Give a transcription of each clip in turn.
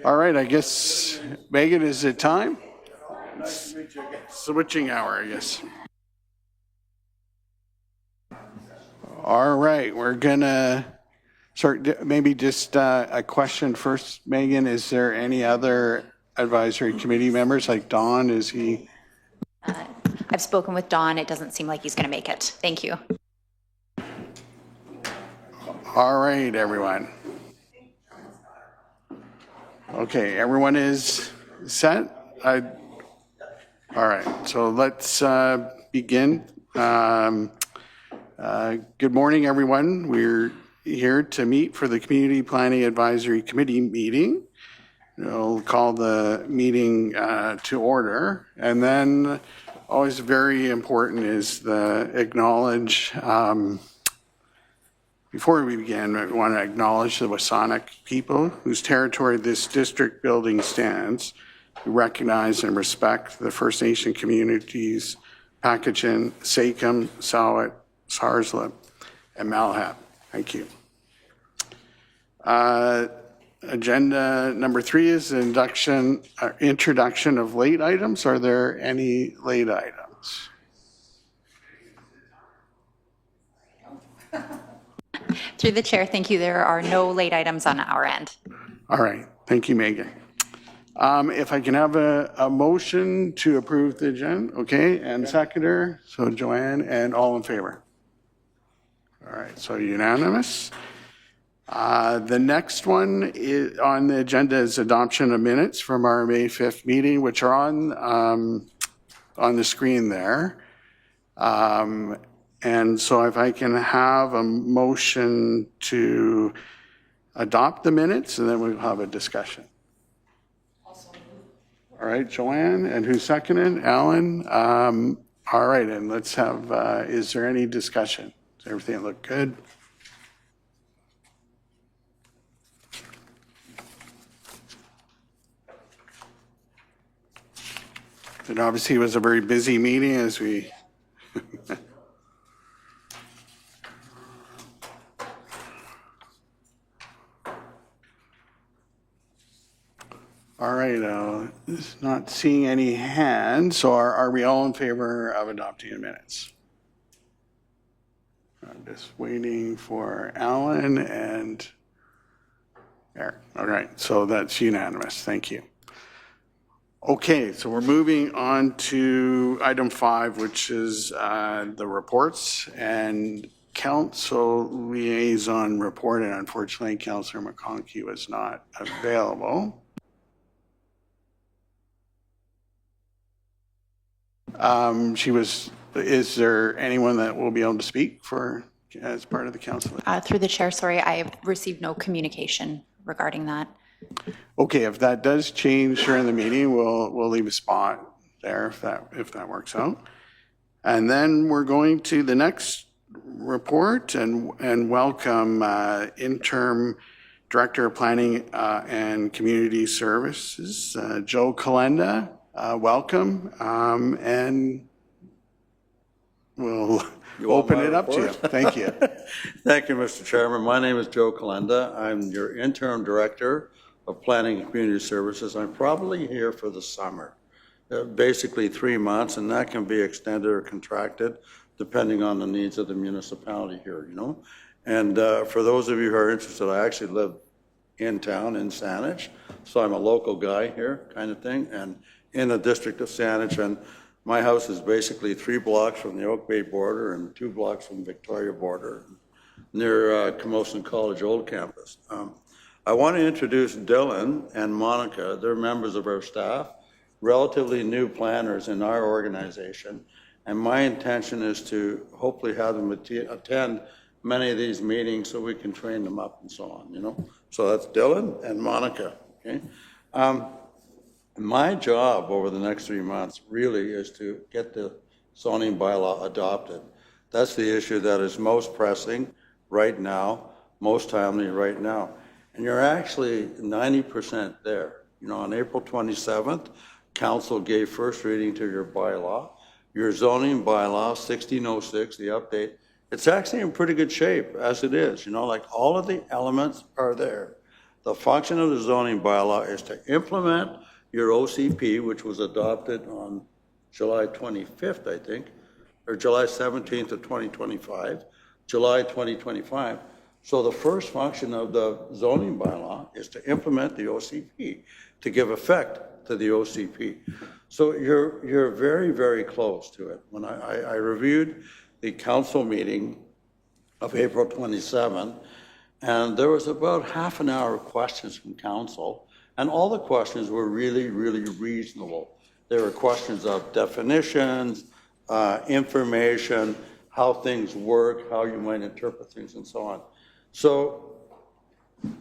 All right, I guess, Megan, is it time? Nice to meet you again. Switching hour, I guess. All right, we're gonna start. Maybe just a question first, Megan. Is there any other advisory committee members? Like Don, is he? I've spoken with Don. It doesn't seem like he's going to make it. Thank you. All right, everyone. Okay, everyone is set? All right, so let's begin. Good morning, everyone. We're here to meet for the Community Planning Advisory Committee meeting. We'll call the meeting to order. And then always very important is the acknowledge, before we begin, I want to acknowledge the Saanich people whose territory this district building stands. We recognize and respect the First Nation communities, Pakachin, Sakem, Sawat, Sarslip, and Malhap. Thank you. Agenda number 3 is introduction of late items. Are there any late items? Through the chair, thank you. There are no late items on our end. All right. Thank you, Megan. If I can have a motion to approve the agenda, okay, and seconder, so Joanne, and all in favor. All right, so unanimous. The next one is on the agenda is adoption of minutes from our May 5th meeting, which are on the screen there. And so if I can have a motion to adopt the minutes, and then we'll have a discussion. All right, Joanne, and who seconded? Alan. All right, and let's have, is there any discussion? Does everything look good? It obviously was a very busy meeting as we all right, not seeing any hands, so are we all in favor of adopting the minutes? I'm just waiting for Alan and Eric. All right, so that's unanimous. Thank you. Okay, so we're moving on to item 5, which is the reports and council liaison report. And unfortunately, Councillor McConkie was not available. Is there anyone that will be able to speak for as part of the council? Through the chair, sorry, I have received no communication regarding that. Okay, if that does change during the meeting, we'll leave a spot there if that works out. And then we're going to the next report and welcome interim Director of Planning and Community Services, Joe Kalenda. Welcome, and we'll open it up to you. Thank you. Thank you, Mr. Chairman. My name is Joe Kalenda. I'm your interim Director of Planning and Community Services. I'm probably here for the summer, basically 3 months, and that can be extended or contracted depending on the needs of the municipality here, you know. And for those of you who are interested, I actually live in town in Saanich, so I'm a local guy here kind of thing, and in the district of Saanich, and my house is basically 3 blocks from the Oak Bay border and 2 blocks from Victoria border, near Camosun College Old Campus. I want to introduce Dylan and Monica. They're members of our staff, relatively new planners in our organization, and my intention is to hopefully have them attend many of these meetings so we can train them up and so on, you know. So that's Dylan and Monica, okay? My job over the next 3 months really is to get the zoning bylaw adopted. That's the issue that is most pressing right now, most timely right now. And you're actually 90% there. You know, on April 27th, Council gave first reading to your bylaw. Your zoning bylaw, 1606, the update, it's actually in pretty good shape as it is. You know, like all of the elements are there. The function of the zoning bylaw is to implement your OCP, which was adopted on July 25th, I think, or July 17th of 2025, July 2025. So the first function of the zoning bylaw is to implement the OCP, to give effect to the OCP. So you're very, very close to it. When I reviewed the council meeting of April 27, and there was about half an hour of questions from council, and all the questions were really, really reasonable. There were questions of definitions, information, how things work, how you might interpret things, and so on. So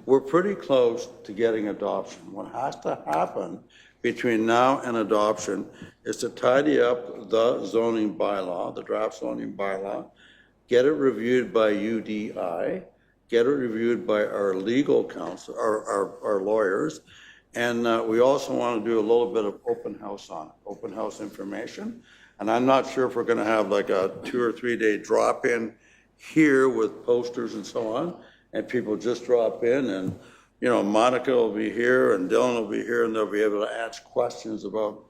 we're pretty close to getting adoption. What has to happen between now and adoption is to tidy up the zoning bylaw, the draft zoning bylaw, get it reviewed by UDI, get it reviewed by our legal counsel, our lawyers, and we also want to do a little bit of open house on it, open house information. And I'm not sure if we're going to have like a 2 or 3 day drop-in here with posters and so on, and people just drop in, and you know, Monica will be here and Dylan will be here, and they'll be able to ask questions about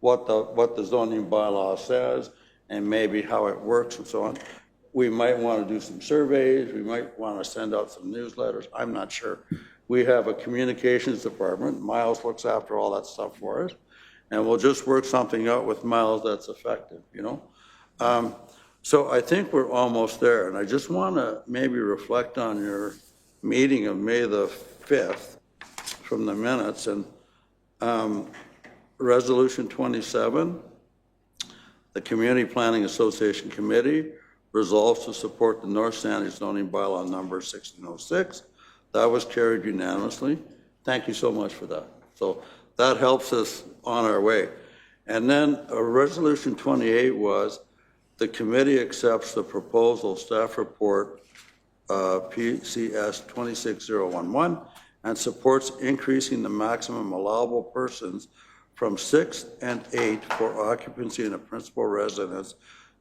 what the zoning bylaw says and maybe how it works and so on. We might want to do some surveys. We might want to send out some newsletters. I'm not sure. We have a communications department. Miles looks after all that stuff for us. And we'll just work something out with Miles that's effective, you know? So I think we're almost there. And I just want to maybe reflect on your meeting of May the 5th from the minutes. And Resolution 27, the Community Planning Association Committee resolves to support the North Saanich zoning bylaw number 1606. That was carried unanimously. Thank you so much for that. So that helps us on our way. And then Resolution 28 was the committee accepts the proposal staff report PCS 26011 and supports increasing the maximum allowable persons from 6 and 8 for occupancy in a principal residence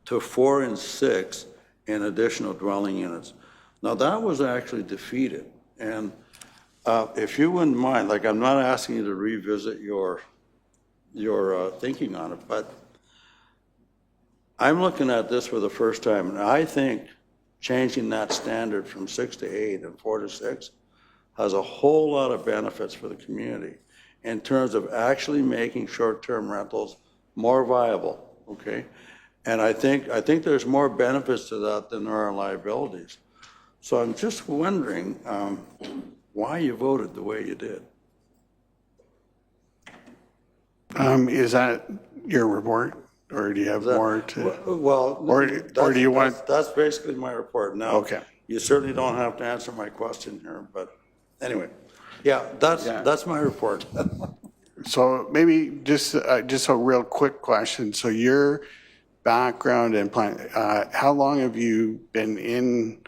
to 4 and 6 in additional dwelling units. Now that was actually defeated. And if you wouldn't mind, like I'm not asking you to revisit your thinking on it, but I'm looking at this for the first time, and I think changing that standard from 6 to 8 and 4 to 6 has a whole lot of benefits for the community in terms of actually making short-term rentals more viable, okay? And I think there's more benefits to that than there are liabilities. So I'm just wondering why you voted the way you did. Is that your report, or do you have more to? Well, or do you want? That's basically my report. Now, Okay. You certainly don't have to answer my question here, but anyway, yeah, that's my report. So maybe just a real quick question. So your background in plan, how long have you been in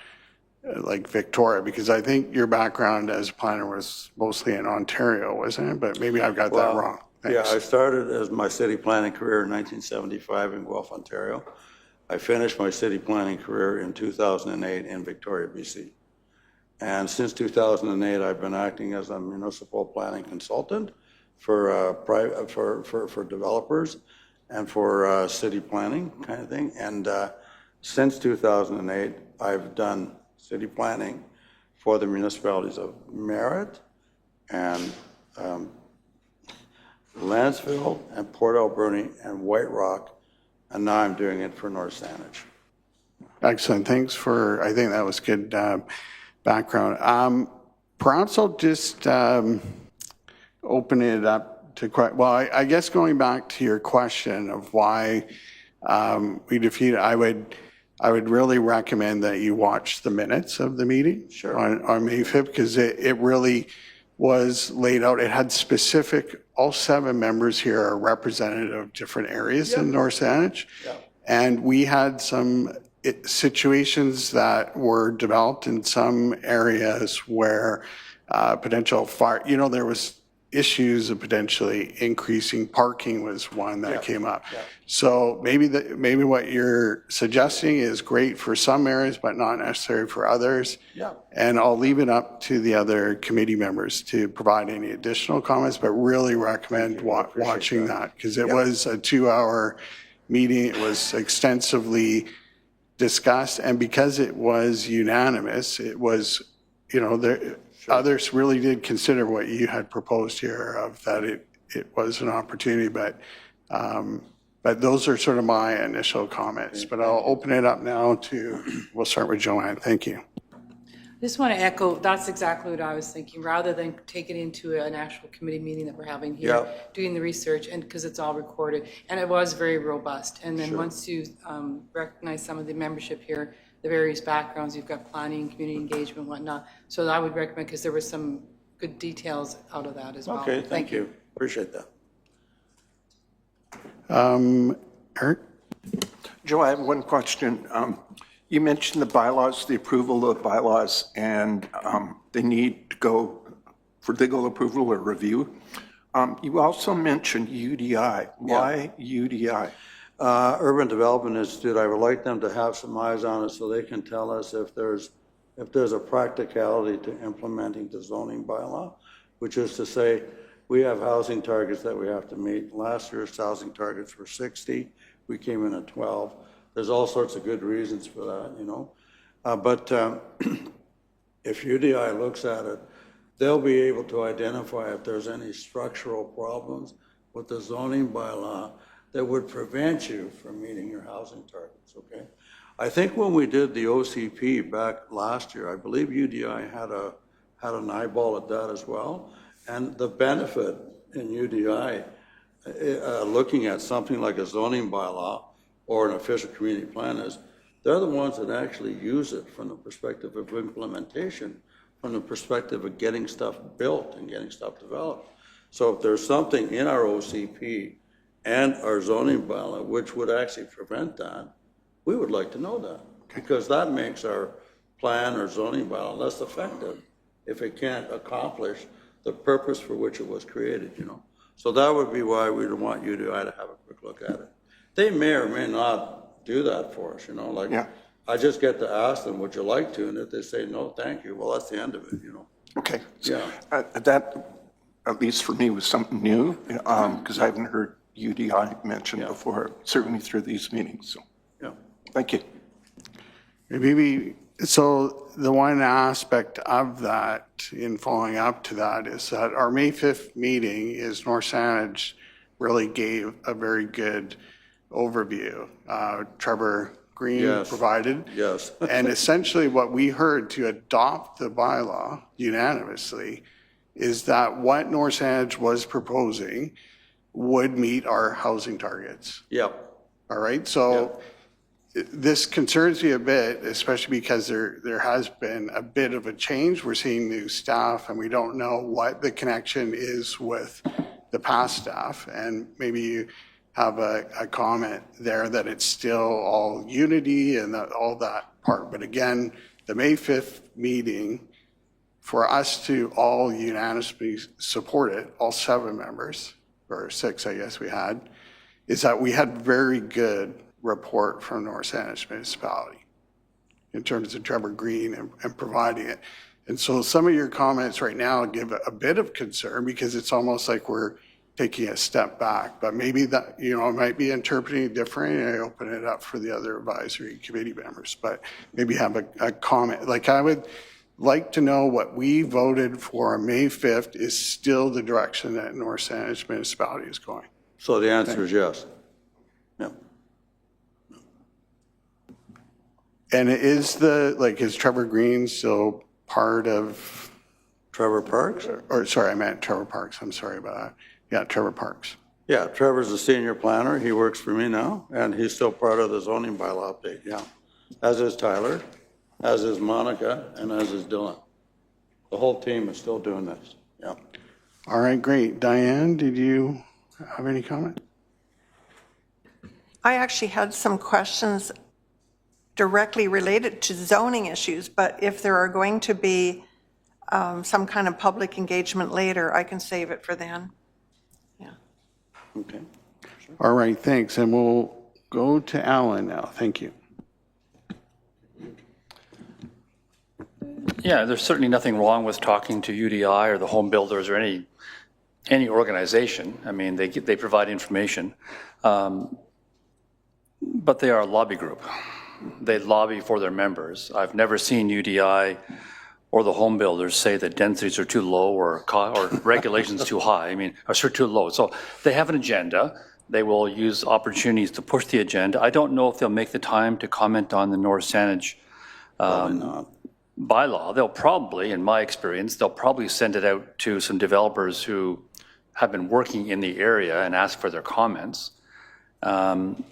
like Victoria? Because I think your background as a planner was mostly in Ontario, wasn't it? But maybe I've got that wrong. Thanks. Yeah, I started as my city planning career in 1975 in Guelph, Ontario. I finished my city planning career in 2008 in Victoria, BC. And since 2008, I've been acting as a municipal planning consultant for developers and for city planning kind of thing. And since 2008, I've done city planning for the municipalities of Merritt and Lansville and Port Alberni and White Rock, and now I'm doing it for North Saanich. Excellent. Thanks for, I think that was good background. Perhaps I'll just open it up to, well, I guess going back to your question of why we defeated, I would really recommend that you watch the minutes of the meeting on May 5th, because it really was laid out. It had specific, all 7 members here are representative of different areas in North Saanich. And we had some situations that were developed in some areas where potential fire, there was issues of potentially increasing parking was one that came up. yeah. So maybe what you're suggesting is great for some areas, but not necessary for others. Yeah. And I'll leave it up to the other committee members to provide any additional comments, but really recommend watching that because it was a 2-hour meeting. It was extensively discussed, and because it was unanimous, it was, others really did consider what you had proposed here of that it was an opportunity, but those are sort of my initial comments. But I'll open it up now we'll start with Joanne. Thank you. I just want to echo, that's exactly what I was thinking, rather than take it into an actual committee meeting that we're having here, Yeah. doing the research, and because it's all recorded, and it was very robust. And then once you recognize some of the membership here, the various backgrounds, you've got planning, community engagement, and whatnot. So I would recommend, because there were some good details out of that as well. Okay, thank you. Appreciate that. Eric? Joe, I have one question. You mentioned the bylaws, the approval of bylaws, and they need to go for legal approval or review. You also mentioned UDI. Why UDI? Urban Development Institute, I would like them to have some eyes on it so they can tell us if there's a practicality to implementing the zoning bylaw, which is to say, we have housing targets that we have to meet. Last year's housing targets were 60. We came in at 12. There's all sorts of good reasons for that, But if UDI looks at it, they'll be able to identify if there's any structural problems with the zoning bylaw that would prevent you from meeting your housing targets, okay? I think when we did the OCP back last year, I believe UDI had an eyeball at that as well. And the benefit in UDI, looking at something like a zoning bylaw or an official community plan, is they're the ones that actually use it from the perspective of implementation, from the perspective of getting stuff built and getting stuff developed. So if there's something in our OCP and our zoning bylaw which would actually prevent that, we would like to know that, because that makes our plan or zoning bylaw less effective if it can't accomplish the purpose for which it was created, So that would be why we'd want UDI to have a quick look at it. They may or may not do that for us, I just get to ask them, would you like to? And if they say, no, thank you, well, that's the end of it, Okay. Yeah. That, at least for me, was something new, because I haven't heard UDI mentioned before, certainly through these meetings. So, Yeah. thank you. So the one aspect of that, in following up to that, is that our May 5th meeting is North Saanich really gave a very good overview. Trevor Green provided. Yes. And essentially what we heard to adopt the bylaw unanimously is that what North Saanich was proposing would meet our housing targets. Yep. All right, so this concerns me a bit, especially because there has been a bit of a change. We're seeing new staff, and we don't know what the connection is with the past staff. And maybe you have a comment there that it's still all unity and all that part. But again, the May 5th meeting, for us to all unanimously support it, all 7 members, or 6, I guess we had, is that we had very good report from North Saanich Municipality in terms of Trevor Green and providing it. And so some of your comments right now give a bit of concern because it's almost like we're taking a step back, but maybe that, I might be interpreting it differently, and I open it up for the other advisory committee members, but maybe have a comment. Like, I would like to know what we voted for on May 5th is still the direction that North Saanich Municipality is going. So the answer is yes. Yeah. And is Trevor Green still part of? Trevor Parks? Or sorry, I meant Trevor Parks. I'm sorry about that. Yeah, Trevor Parks. Yeah, Trevor's a senior planner. He works for me now, and he's still part of the zoning bylaw update, yeah. As is Tyler, as is Monica, and as is Dylan. The whole team is still doing this, yeah. All right, great. Diane, did you have any comment? I actually had some questions directly related to zoning issues, but if there are going to be some kind of public engagement later, I can save it for then. Yeah. Okay. All right, thanks. And we'll go to Alan now. Thank you. Yeah, there's certainly nothing wrong with talking to UDI or the home builders or any organization. I mean, they provide information, but they are a lobby group. They lobby for their members. I've never seen UDI or the home builders say that densities are too low or regulations too high. I mean, are too low. So they have an agenda. They will use opportunities to push the agenda. I don't know if they'll make the time to comment on the North Saanich bylaw. They'll probably, in my experience, they'll probably send it out to some developers who have been working in the area and ask for their comments. And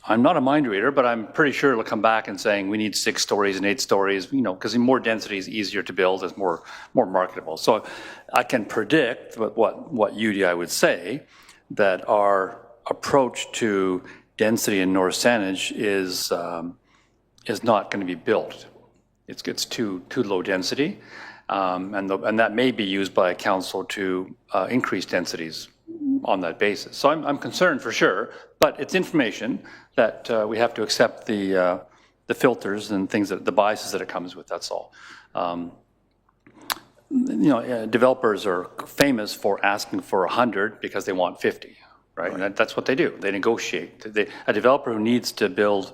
I'm not a mind reader, but I'm pretty sure it'll come back and saying we need 6 stories and 8 stories, because more density is easier to build, it's more marketable. So I can predict what UDI would say, that our approach to density in North Saanich is not going to be built. It's too low density, and that may be used by a council to increase densities on that basis. So I'm concerned for sure, but it's information that we have to accept the filters and things, the biases that it comes with, that's all. Developers are famous for asking for 100 because they want 50, right? And that's what they do. They negotiate. A developer who needs to build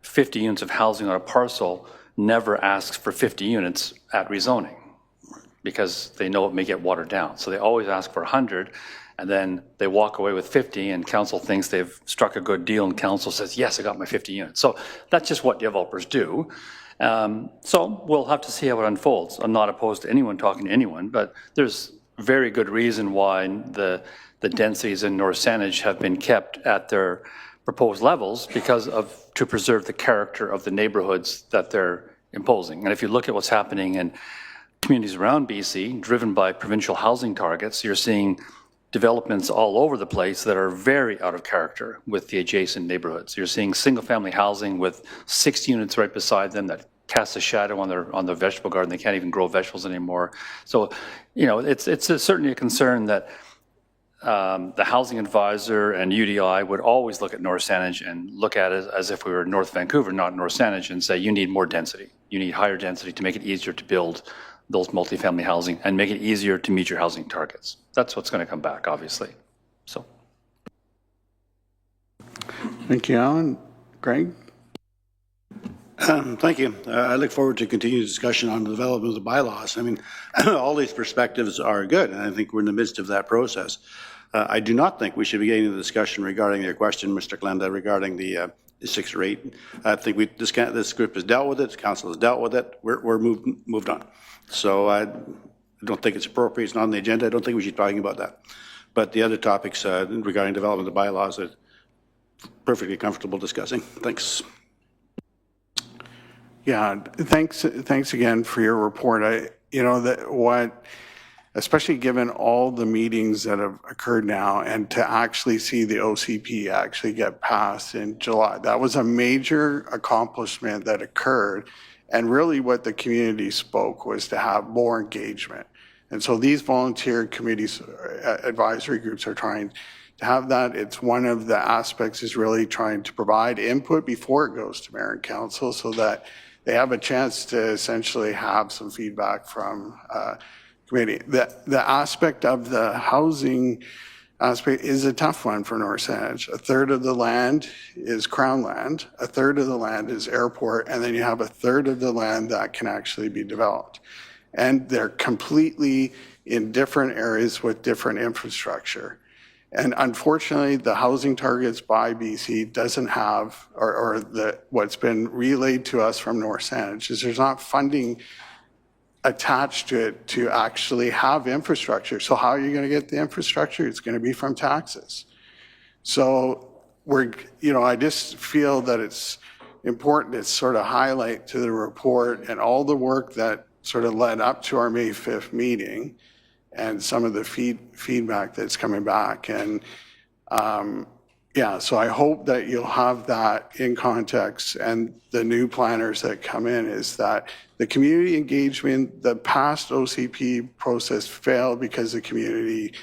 50 units of housing on a parcel never asks for 50 units at rezoning because they know it may get watered down. So they always ask for 100, and then they walk away with 50, and council thinks they've struck a good deal, and council says, yes, I got my 50 units. So that's just what developers do. So we'll have to see how it unfolds. I'm not opposed to anyone talking to anyone, but there's very good reason why the densities in North Saanich have been kept at their proposed levels to preserve the character of the neighborhoods that they're imposing. And if you look at what's happening in communities around BC, driven by provincial housing targets, you're seeing developments all over the place that are very out of character with the adjacent neighborhoods. You're seeing single-family housing with 6 units right beside them that casts a shadow on their vegetable garden. They can't even grow vegetables anymore. So, it's certainly a concern that the housing advisor and UDI would always look at North Saanich and look at it as if we were North Vancouver, not North Saanich, and say, you need more density. You need higher density to make it easier to build those multifamily housing and make it easier to meet your housing targets. That's what's going to come back, obviously. So. Thank you, Alan. Greg? Thank you. I look forward to continued discussion on the development of the bylaws. I mean, all these perspectives are good, and I think we're in the midst of that process. I do not think we should be getting into the discussion regarding your question, Mr. Glenda, regarding the 6 or 8. I think this group has dealt with it, the council has dealt with it. We're moved on. So I don't think it's appropriate. It's not on the agenda. I don't think we should be talking about that. But the other topics regarding development of the bylaws are perfectly comfortable discussing. Thanks. Yeah, thanks again for your report. Especially given all the meetings that have occurred now, and to actually see the OCP actually get passed in July, that was a major accomplishment that occurred. And really what the community spoke was to have more engagement. And so these volunteer committees, advisory groups are trying to have that. It's one of the aspects is really trying to provide input before it goes to mayor and council so that they have a chance to essentially have some feedback from committee. The aspect of the housing aspect is a tough one for North Saanich. A third of the land is Crown land, a third of the land is airport, and then you have a third of the land that can actually be developed. And they're completely in different areas with different infrastructure. And unfortunately, the housing targets by BC doesn't have, what's been relayed to us from North Saanich is there's not funding attached to it to actually have infrastructure. So how are you going to get the infrastructure? It's going to be from taxes. So I just feel that it's important to sort of highlight to the report and all the work that sort of led up to our May 5th meeting and some of the feedback that's coming back. And yeah, so I hope that you'll have that in context, and the new planners that come in, is that the community engagement, the past OCP process failed because the community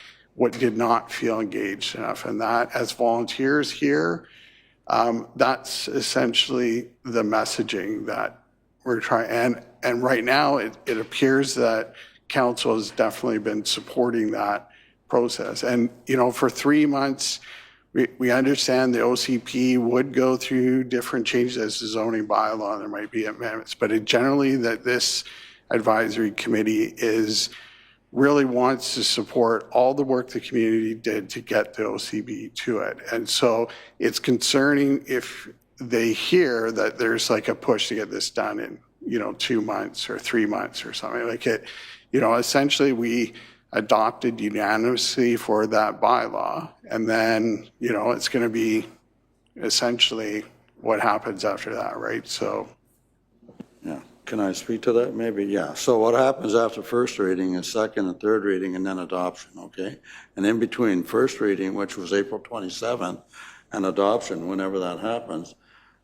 did not feel engaged enough, and that as volunteers here, that's essentially the messaging that we're trying, and right now it appears that council has definitely been supporting that process. And, you know, for 3 months, we understand the OCP would go through different changes as the zoning bylaw, and there might be amendments, but it generally that this advisory committee really wants to support all the work the community did to get the OCB to it. And so it's concerning if they hear that there's like a push to get this done in, you know, 2 months or 3 months or something like it. You know, essentially we adopted unanimously for that bylaw, and then, you know, it's going to be essentially what happens after that, right? So, Yeah. Can I speak to that? Maybe, yeah. So what happens after first reading is second and third reading and then adoption, okay? And in between first reading, which was April 27th, and adoption, whenever that happens,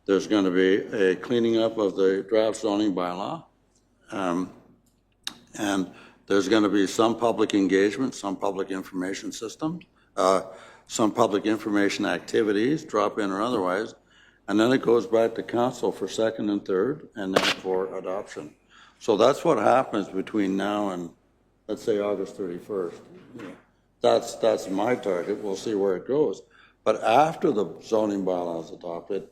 there's going to be a cleaning up of the draft zoning bylaw. And there's going to be some public engagement, some public information systems, some public information activities, drop-in or otherwise, and then it goes back to council for second and third, and then for adoption. So that's what happens between now and, let's say, August 31st. That's my target. We'll see where it goes. But after the zoning bylaw is adopted,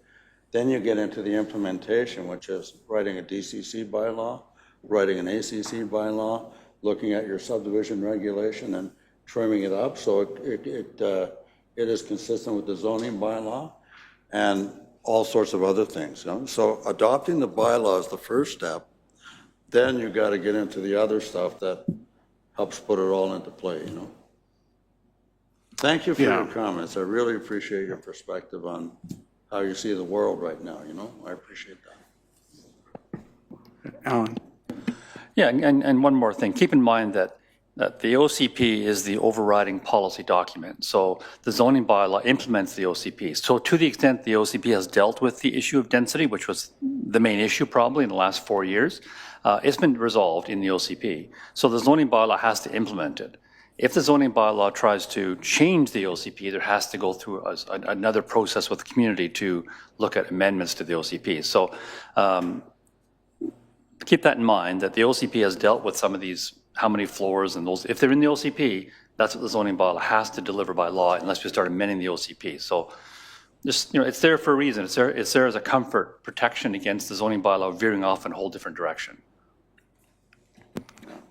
then you get into the implementation, which is writing a DCC bylaw, writing an ACC bylaw, looking at your subdivision regulation and trimming it up so it is consistent with the zoning bylaw, and all sorts of other things. You know? So adopting the bylaw is the first step. Then you got to get into the other stuff that helps put it all into play, you know. Thank you for your comments. I really appreciate your perspective on how you see the world right now, you know. I appreciate that. Alan. Yeah, and one more thing. Keep in mind that the OCP is the overriding policy document. So the zoning bylaw implements the OCP. So to the extent the OCP has dealt with the issue of density, which was the main issue probably in the last 4 years, it's been resolved in the OCP. So the zoning bylaw has to implement it. If the zoning bylaw tries to change the OCP, there has to go through another process with the community to look at amendments to the OCP. So keep that in mind, that the OCP has dealt with some of these, how many floors and those. If they're in the OCP, that's what the zoning bylaw has to deliver by law unless we start amending the OCP. So just, you know, it's there for a reason. It's there as a comfort protection against the zoning bylaw veering off in a whole different direction.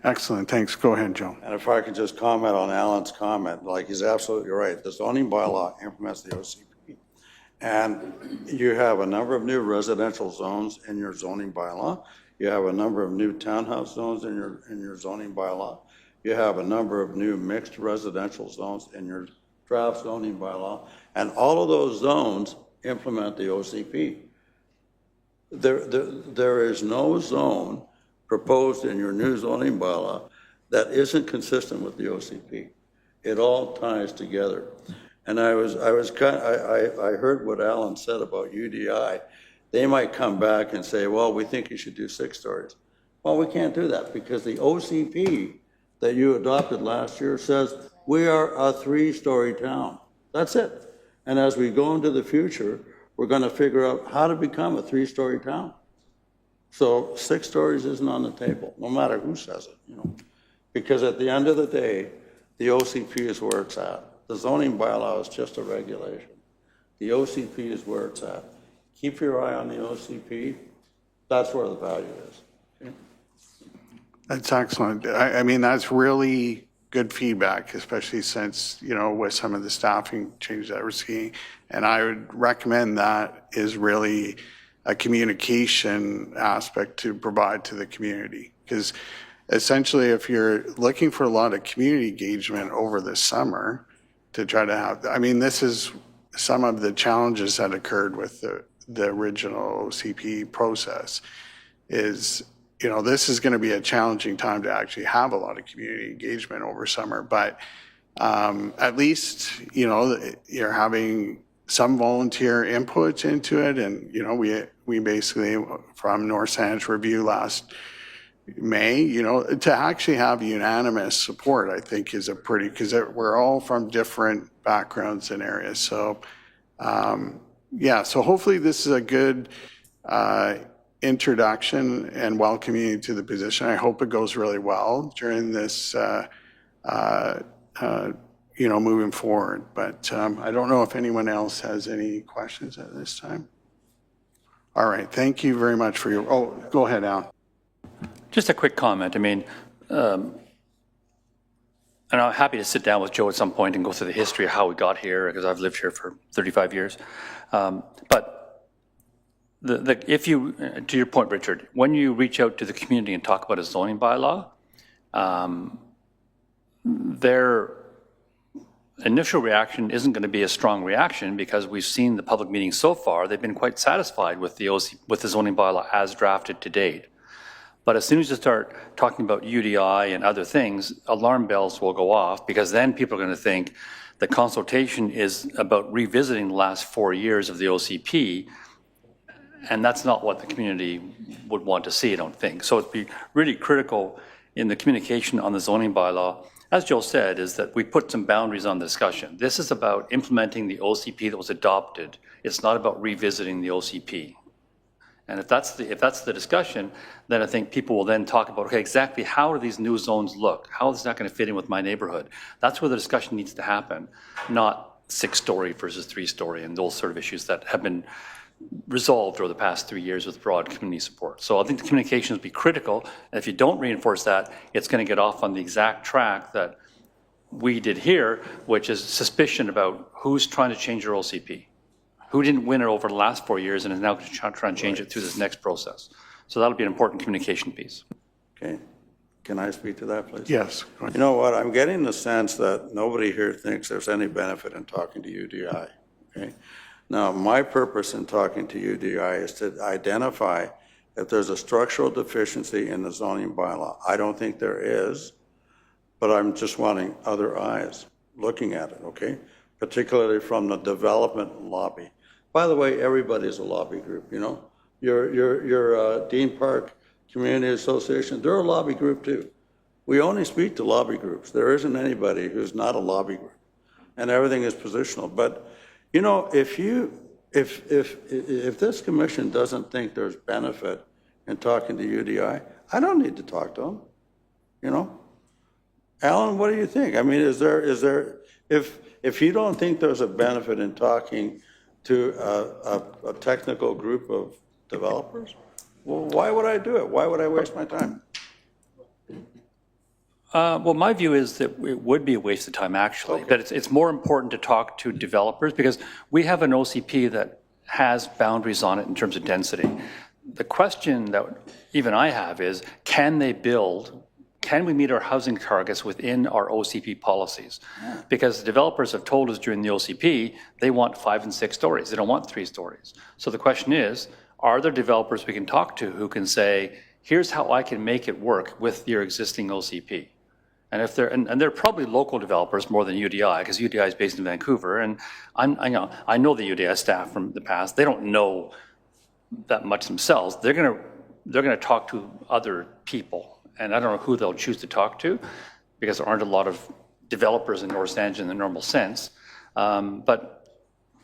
Excellent, thanks. Go ahead, Joe. And if I could just comment on Alan's comment, like he's absolutely right. The zoning bylaw implements the OCP. And you have a number of new residential zones in your zoning bylaw. You have a number of new townhouse zones in your zoning bylaw. You have a number of new mixed residential zones in your draft zoning bylaw. And all of those zones implement the OCP. There is no zone proposed in your new zoning bylaw that isn't consistent with the OCP. It all ties together. And I heard what Alan said about UDI. They might come back and say, well, we think you should do 6 stories. Well, we can't do that because the OCP that you adopted last year says we are a 3-story town. That's it. And as we go into the future, we're going to figure out how to become a 3-story town. So 6 stories isn't on the table, no matter who says it, you know. Because at the end of the day, the OCP is where it's at. The zoning bylaw is just a regulation. The OCP is where it's at. Keep your eye on the OCP. That's where the value is. Okay? That's excellent. I mean, that's really good feedback, especially since, you know, with some of the staffing changes that we're seeing. And I would recommend that is really a communication aspect to provide to the community. Because essentially, if you're looking for a lot of community engagement over the summer to try to have, I mean, this is some of the challenges that occurred with the original OCP process is, you know, this is going to be a challenging time to actually have a lot of community engagement over summer, but at least, you know, you're having some volunteer input into it. And, you know, we basically, from North Saanich Review last May, you know, to actually have unanimous support, I think is a pretty, because we're all from different backgrounds and areas. So, yeah, so hopefully this is a good introduction and welcoming you to the position. I hope it goes really well during this, you know, moving forward. But I don't know if anyone else has any questions at this time. All right, thank you very much for your, oh, go ahead, Al. Just a quick comment. I mean, and I'm happy to sit down with Joe at some point and go through the history of how we got here, because I've lived here for 35 years. But if you, to your point, Richard, when you reach out to the community and talk about a zoning bylaw, their initial reaction isn't going to be a strong reaction, because we've seen the public meetings so far. They've been quite satisfied with the zoning bylaw as drafted to date. But as soon as you start talking about UDI and other things, alarm bells will go off, because then people are going to think the consultation is about revisiting the last 4 years of the OCP, and that's not what the community would want to see, I don't think. So it'd be really critical in the communication on the zoning bylaw, as Joe said, is that we put some boundaries on the discussion. This is about implementing the OCP that was adopted. It's not about revisiting the OCP. And if that's the discussion, then I think people will then talk about, okay, exactly how do these new zones look? How is that going to fit in with my neighborhood? That's where the discussion needs to happen, not 6-story versus 3-story and those sort of issues that have been resolved over the past 3 years with broad community support. So I think the communications will be critical. And if you don't reinforce that, it's going to get off on the exact track that we did here, which is suspicion about who's trying to change your OCP. Who didn't win it over the last 4 years and is now trying to change it through this next process. So that'll be an important communication piece. Okay. Can I speak to that, please? Yes. Go ahead. You know what? I'm getting the sense that nobody here thinks there's any benefit in talking to UDI. Okay. Now, my purpose in talking to UDI is to identify if there's a structural deficiency in the zoning bylaw. I don't think there is, but I'm just wanting other eyes looking at it, okay? Particularly from the development lobby. By the way, everybody's a lobby group, you know? Your Dean Park Community Association, they're a lobby group too. We only speak to lobby groups. There isn't anybody who's not a lobby group. And everything is positional. But, you know, if this commission doesn't think there's benefit in talking to UDI, I don't need to talk to them, you know? Alan, what do you think? I mean, if you don't think there's a benefit in talking to a technical group of developers, well, why would I do it? Why would I waste my time? Well, my view is that it would be a waste of time, actually. Okay. That it's more important to talk to developers, because we have an OCP that has boundaries on it in terms of density. The question that even I have is, can we meet our housing targets within our OCP policies? Yeah. Because the developers have told us during the OCP, they want 5 and 6 stories. They don't want 3 stories. So the question is, are there developers we can talk to who can say, here's how I can make it work with your existing OCP? And if they're probably local developers more than UDI, because UDI is based in Vancouver, and I know the UDI staff from the past. They don't know that much themselves. They're gonna talk to other people. And I don't know who they'll choose to talk to, because there aren't a lot of developers in North Saanich in the normal sense. But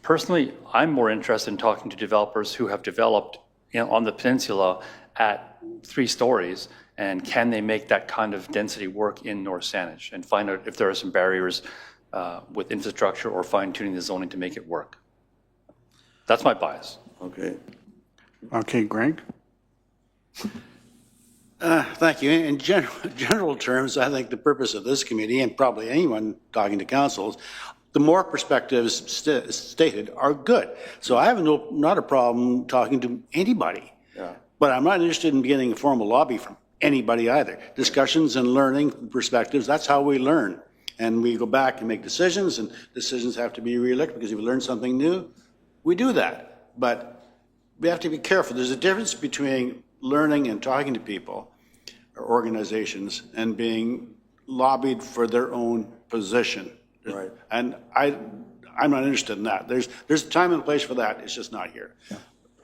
personally, I'm more interested in talking to developers who have developed, you know, on the peninsula at 3 stories, and can they make that kind of density work in North Saanich, and find out if there are some barriers with infrastructure or fine-tuning the zoning to make it work. That's my bias. Okay. Okay, Greg? Thank you. In general terms, I think the purpose of this committee, and probably anyone talking to councils, the more perspectives stated are good. So I have not a problem talking to anybody. Yeah. But I'm not interested in getting a formal lobby from anybody either. Discussions and learning perspectives, that's how we learn. And we go back and make decisions, and decisions have to be re-looked, because if we learn something new, we do that. But we have to be careful. There's a difference between learning and talking to people or organizations and being lobbied for their own position. Right. And I'm not interested in that. There's a time and a place for that, it's just not here.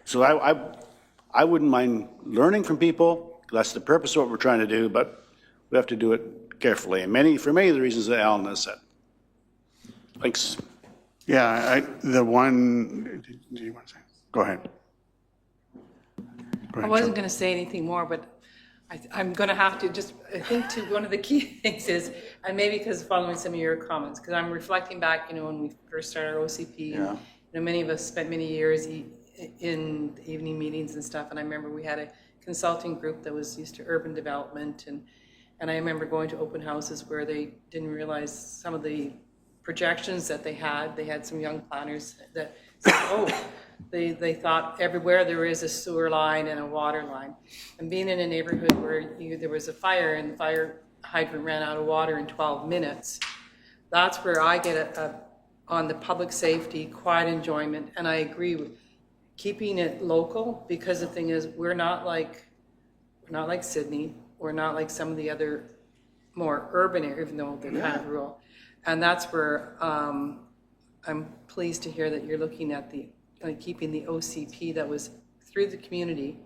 So I wouldn't mind learning from people, that's the purpose of what we're trying to do, but we have to do it carefully, and for many of the reasons that Alan has said. Thanks. Yeah, do you want to say? Go ahead. I wasn't going to say anything more, but I'm going to have to just, I think to one of the key things is, and maybe because following some of your comments, because I'm reflecting back, when we first started our OCP, and, many of us spent many years in evening meetings and stuff, and I remember we had a consulting group that was used to urban development, and I remember going to open houses where they didn't realize some of the projections that they had. They had some young planners that said, oh, they thought everywhere there is a sewer line and a water line. And being in a neighborhood where there was a fire and the fire hydrant ran out of water in 12 minutes, that's where I get on the public safety, quiet enjoyment, and I agree with keeping it local, because the thing is, we're not like Sydney, we're not like some of the other more urban areas, even though they're kind of rural. And that's where I'm pleased to hear that you're looking at keeping the OCP that was through the community,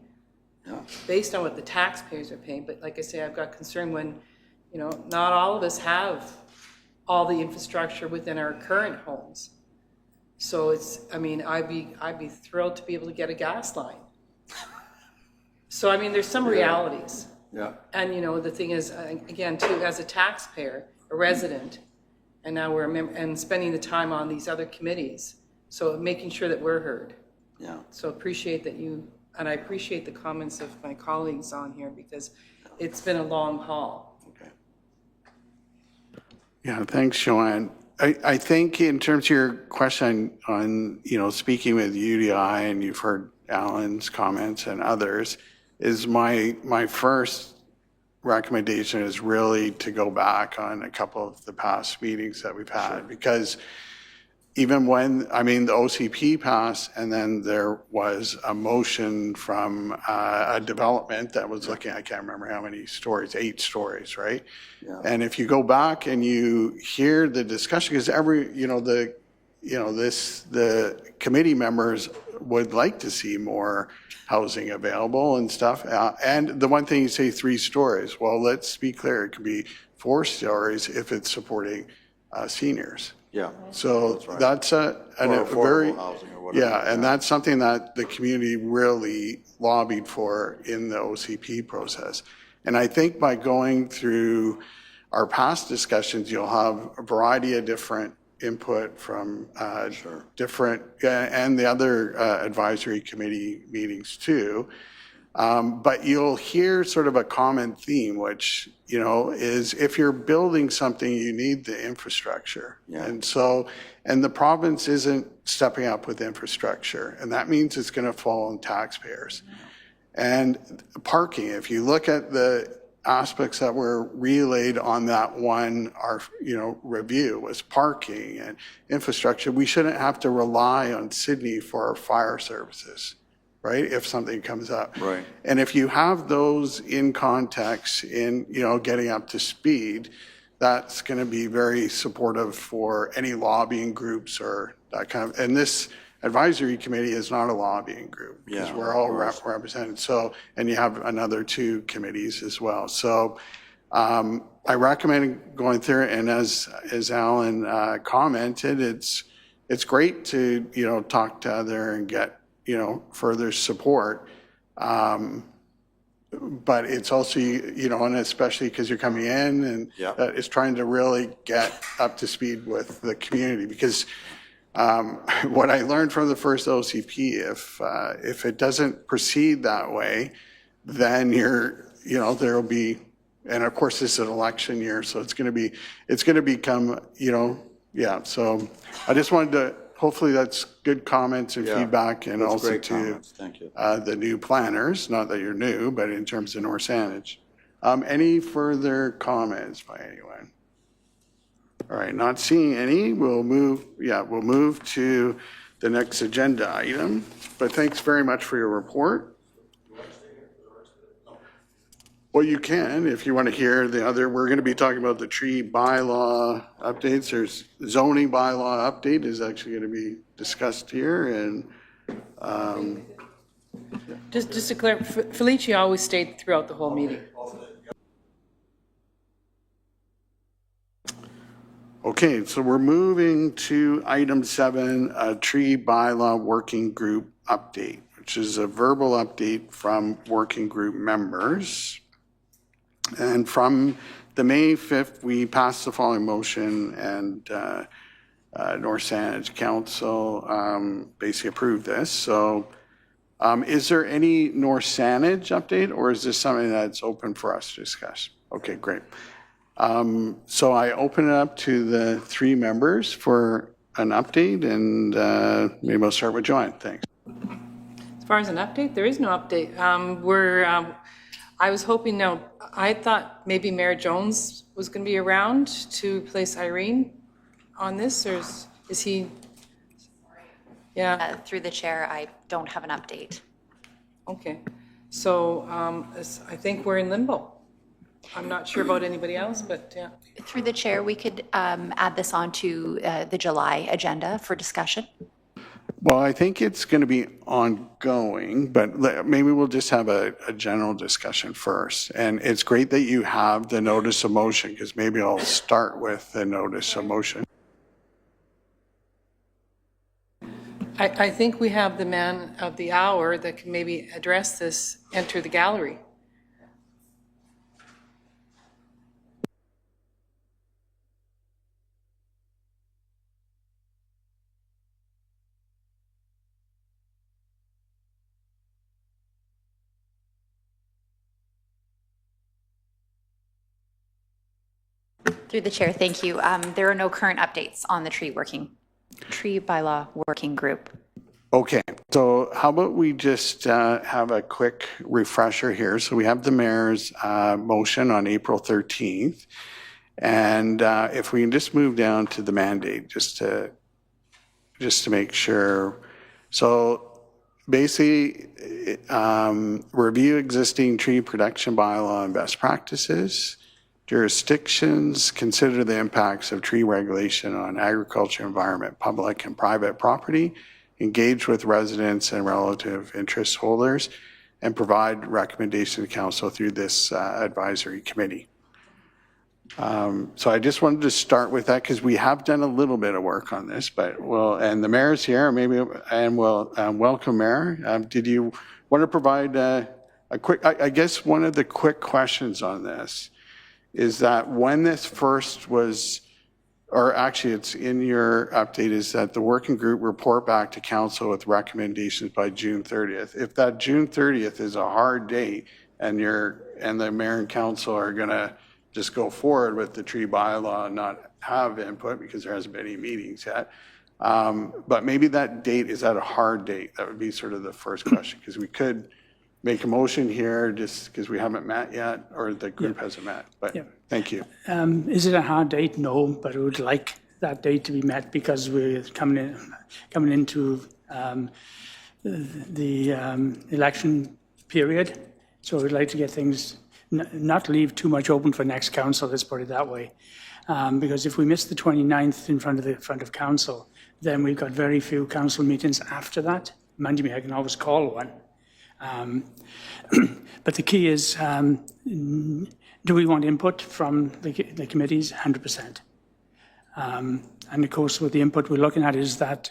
based on what the taxpayers are paying. But like I say, I've got concern when, not all of us have all the infrastructure within our current homes. So I'd be thrilled to be able to get a gas line. So, there's some realities. Yeah. And, the thing is, again, too, as a taxpayer, a resident, and now we're and spending the time on these other committees, so making sure that we're heard. Yeah. So appreciate that and I appreciate the comments of my colleagues on here, because it's been a long haul. Okay. Yeah, thanks, Joanne. I think in terms of your question on, speaking with UDI, and you've heard Alan's comments and others, is my first recommendation is really to go back on a couple of the past meetings that we've had, because even when, the OCP passed, and then there was a motion from a development that was looking, I can't remember how many stories, 8 stories, right? Yeah. And if you go back and you hear the discussion, because the committee members would like to see more housing available and stuff. And the one thing you say 3 stories, well, let's be clear, it could be 4 stories if it's supporting seniors. Yeah. So that's a very, housing or whatever. yeah, and that's something that the community really lobbied for in the OCP process. And I think by going through our past discussions, you'll have a variety of different input from different, and the other advisory committee meetings too. But you'll hear sort of a common theme, which, is if you're building something, you need the infrastructure. Yeah. And the province isn't stepping up with infrastructure, and that means it's going to fall on taxpayers. And parking, if you look at the aspects that were relayed on that one, review, was parking and infrastructure. We shouldn't have to rely on Sydney for our fire services, right? If something comes up. Right. And if you have those in context in, getting up to speed, that's going to be very supportive for any lobbying groups or that kind of, and this advisory committee is not a lobbying group, because we're all represented. So, and you have another 2 committees as well. So I recommend going through it, and as Alan commented, it's great to, talk to other and get, further support. But it's also, and especially because you're coming in, and it's trying to really get up to speed with the community, because what I learned from the first OCP, if it doesn't proceed that way, then there'll be, and of course this is an election year, so it's going to become, so I just wanted to, hopefully that's good comments and feedback, and also to Thank you. The new planners, not that you're new, but in terms of North Saanich. Any further comments by anyone? All right, not seeing any, we'll move to the next agenda item. But thanks very much for your report. Well, you can, if you want to hear the other, we're going to be talking about the tree bylaw updates. There's zoning bylaw update is actually going to be discussed here, and Just to clarify, Felicia always stayed throughout the whole meeting. okay, so we're moving to item 7, a tree bylaw working group update, which is a verbal update from working group members. And from the May 5th, we passed the following motion, and North Saanich Council basically approved this. So is there any North Saanich update, or is this something that's open for us to discuss? Okay, great. So I open it up to the 3 members for an update, and maybe I'll start with Joanne. Thanks. As far as an update, there is no update. I was hoping, no, I thought maybe Mayor Jones was going to be around to place Irene on this, or is he? Yeah, Through the chair, I don't have an update. okay. So I think we're in limbo. I'm not sure about anybody else, but yeah. Through the chair, we could add this on to the July agenda for discussion. Well, I think it's going to be ongoing, but maybe we'll just have a general discussion first. And it's great that you have the notice of motion, because maybe I'll start with the notice of motion. I think we have the man of the hour that can maybe address this, enter the gallery. Through the chair, thank you. There are no current updates on the tree bylaw working group. Okay, so how about we just have a quick refresher here. So we have the mayor's motion on April 13th. And if we can just move down to the mandate, just to make sure. So basically, review existing tree protection bylaw and best practices. Jurisdictions, consider the impacts of tree regulation on agriculture, environment, public and private property, engage with residents and relative interest holders, and provide recommendation to council through this advisory committee. So I just wanted to start with that, because we have done a little bit of work on this, but and the mayor's here, and we'll welcome Mayor. Did you want to provide a quick, I guess one of the quick questions on this is that when this first was, or actually it's in your update, is that the working group report back to council with recommendations by June 30th. If that June 30th is a hard date and the mayor and council are going to just go forward with the tree bylaw and not have input because there hasn't been any meetings yet, but maybe that date, is that a hard date? That would be sort of the first question, because we could make a motion here just because we haven't met yet, or the group hasn't met, but thank you. Is it a hard date? No, but I would like that date to be met, because we're coming into the election period. So we'd like to get things, not leave too much open for next council, let's put it that way. Because if we miss the 29th in front of council, then we've got very few council meetings after that. Mind you, I can always call one. But the key is, do we want input from the committees? 100%. And of course, with the input we're looking at is that,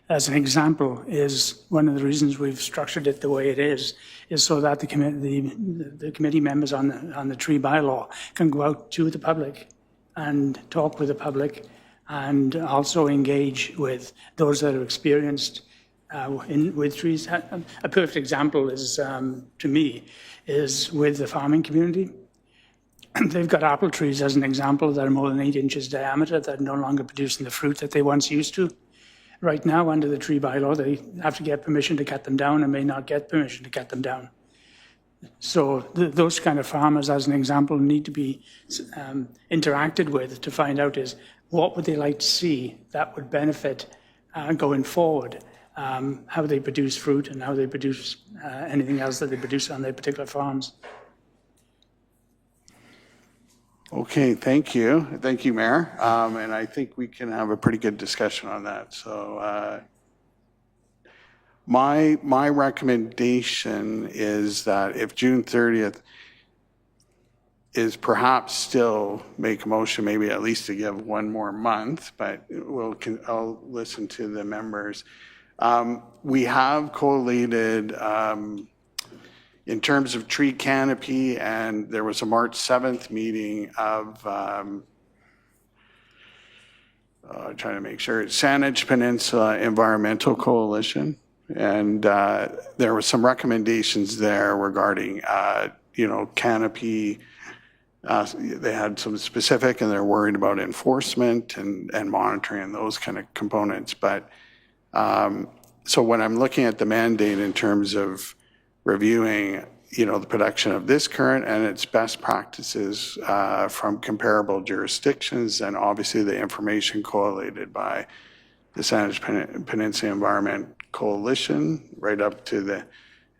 as an example, is one of the reasons we've structured it the way it is so that the committee members on the tree bylaw can go out to the public and talk with the public, and also engage with those that are experienced with trees. A perfect example is, to me, is with the farming community. They've got apple trees, as an example, that are more than 8 inches diameter, that are no longer producing the fruit that they once used to. Right now, under the tree bylaw, they have to get permission to cut them down and may not get permission to cut them down. So those kind of farmers, as an example, need to be interacted with to find out is what would they like to see that would benefit going forward, how they produce fruit and how they produce anything else that they produce on their particular farms. Okay, thank you. Thank you, Mayor. And I think we can have a pretty good discussion on that. So my recommendation is that if June 30th is perhaps still make a motion, maybe at least to give one more month, but I'll listen to the members. We have collated in terms of tree canopy, and there was a March 7th meeting of, trying to make sure, it's Saanich Peninsula Environmental Coalition. And there were some recommendations there regarding, canopy. They had some specific, and they're worried about enforcement and monitoring and those kind of components. But so when I'm looking at the mandate in terms of reviewing, the production of this current and its best practices from comparable jurisdictions, and obviously the information collated by the Saanich Peninsula Environment Coalition right up to the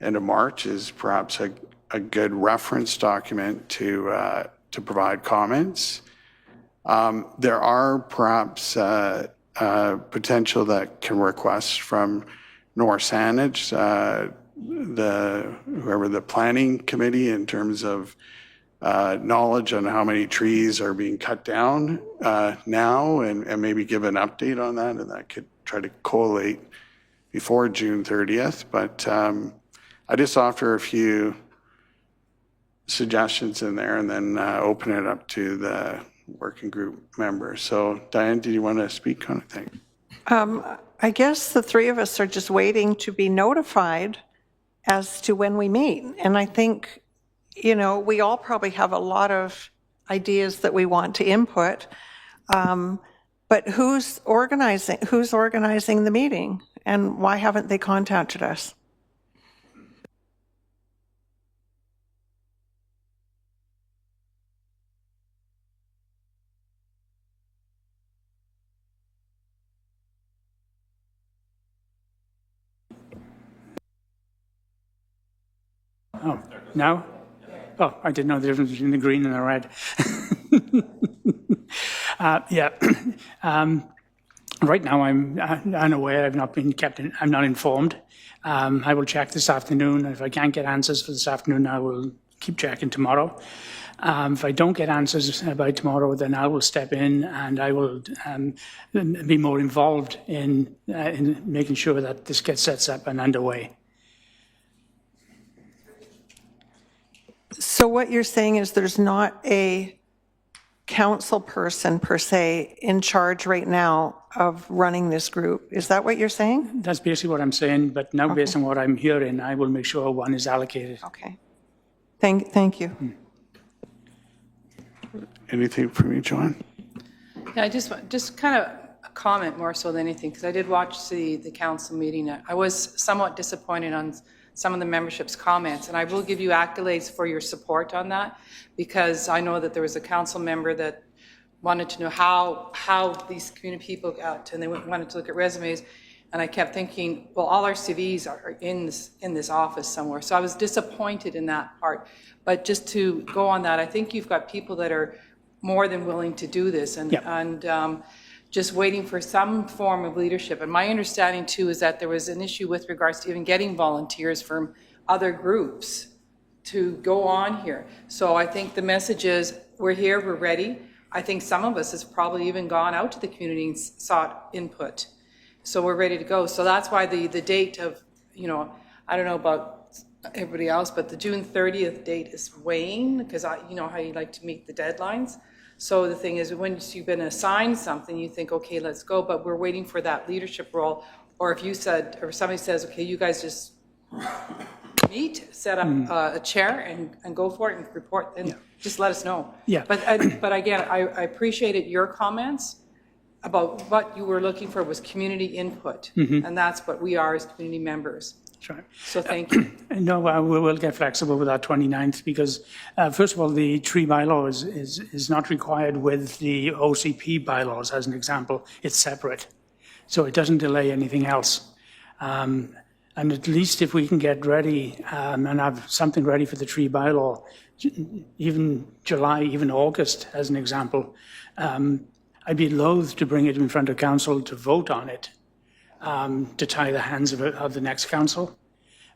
end of March is perhaps a good reference document to provide comments. There are perhaps potential that can request from northsaanich, whoever the planning committee, in terms of knowledge on how many trees are being cut down now, and maybe give an update on that, and that could try to collate before June 30th. But I just offer a few suggestions in there and then open it up to the working group members. So Diane, did you want to speak on anything? I guess the three of us are just waiting to be notified as to when we meet. And I think, we all probably have a lot of ideas that we want to input. But who's organizing the meeting, and why haven't they contacted us? Oh, no? Oh, I didn't know the difference between the green and the red. Right now I'm unaware. I've not been I'm not informed. I will check this afternoon. If I can't get answers for this afternoon, I will keep checking tomorrow. If I don't get answers by tomorrow, then I will step in and I will be more involved in making sure that this gets set up and underway. So what you're saying is there's not a council person per se in charge right now of running this group. Is that what you're saying? That's basically what I'm saying, but now based on what I'm hearing, I will make sure one is allocated. Okay. Thank you. Anything from you, Joanne? Yeah, I just kind of a comment more so than anything, because I did watch the council meeting. I was somewhat disappointed on some of the membership's comments, and I will give you accolades for your support on that, because I know that there was a council member that wanted to know how these community people got, and they wanted to look at resumes, and I kept thinking, well, all our CVs are in this office somewhere. So I was disappointed in that part. But just to go on that, I think you've got people that are more than willing to do this, and just waiting for some form of leadership. And my understanding too is that there was an issue with regards to even getting volunteers from other groups to go on here. So I think the message is, we're here, we're ready. I think some of us has probably even gone out to the community and sought input. So we're ready to go. So that's why the date of, I don't know about everybody else, but the June 30th date is weighing, because you know how you like to meet the deadlines. So the thing is, once you've been assigned something, you think, okay, let's go, but we're waiting for that leadership role. Or if you said, or somebody says, okay, you guys just meet, set up a chair and go for it and report, and just let us know. Yeah. But again, I appreciated your comments about what you were looking for was community input. And that's what we are as community members. Sure. So thank you. No, we will get flexible with that 29th, because first of all, the tree bylaw is not required with the OCP bylaws, as an example. It's separate. So it doesn't delay anything else. And at least if we can get ready and have something ready for the tree bylaw, even July, even August, as an example, I'd be loath to bring it in front of council to vote on it, to tie the hands of the next council.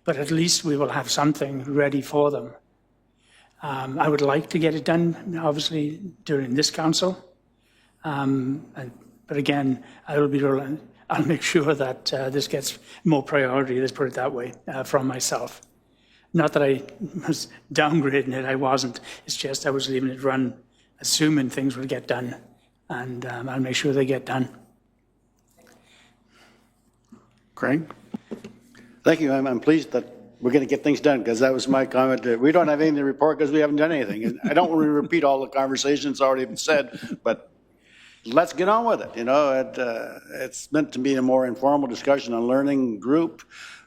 But at least we will have something ready for them. I would like to get it done, obviously, during this council. But again, I'll make sure that this gets more priority, let's put it that way, from myself. Not that I was downgrading it, I wasn't. It's just I was leaving it run, assuming things would get done. And I'll make sure they get done. Craig? Thank you. I'm pleased that we're going to get things done, because that was my comment. We don't have anything to report because we haven't done anything. And I don't want to repeat all the conversations already been said, but let's get on with it. You know, it's meant to be a more informal discussion on learning group,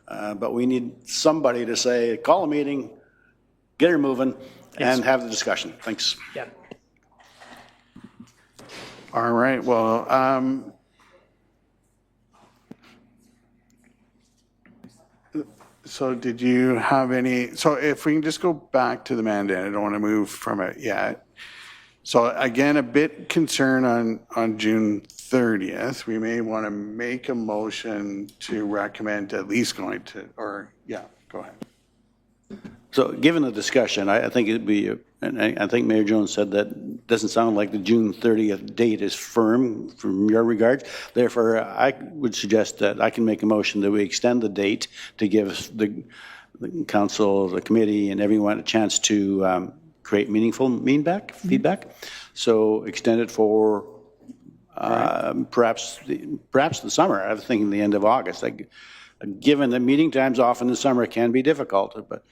but we need somebody to say, call a meeting, get her moving, and have the discussion. Thanks. Yeah. All right, well, so did you have any, so if we can just go back to the mandate, I don't want to move from it yet. So again, a bit concerned on June 30th. We may want to make a motion to recommend at least going to, or yeah, go ahead. So given the discussion, I think it'd be, and I think Mayor Jones said that doesn't sound like the June 30th date is firm from your regards. Therefore, I would suggest that I can make a motion that we extend the date to give the council, the committee, and everyone a chance to create meaningful feedback. So extend it for perhaps the summer. I was thinking the end of August. Given that meeting times often in the summer can be difficult, but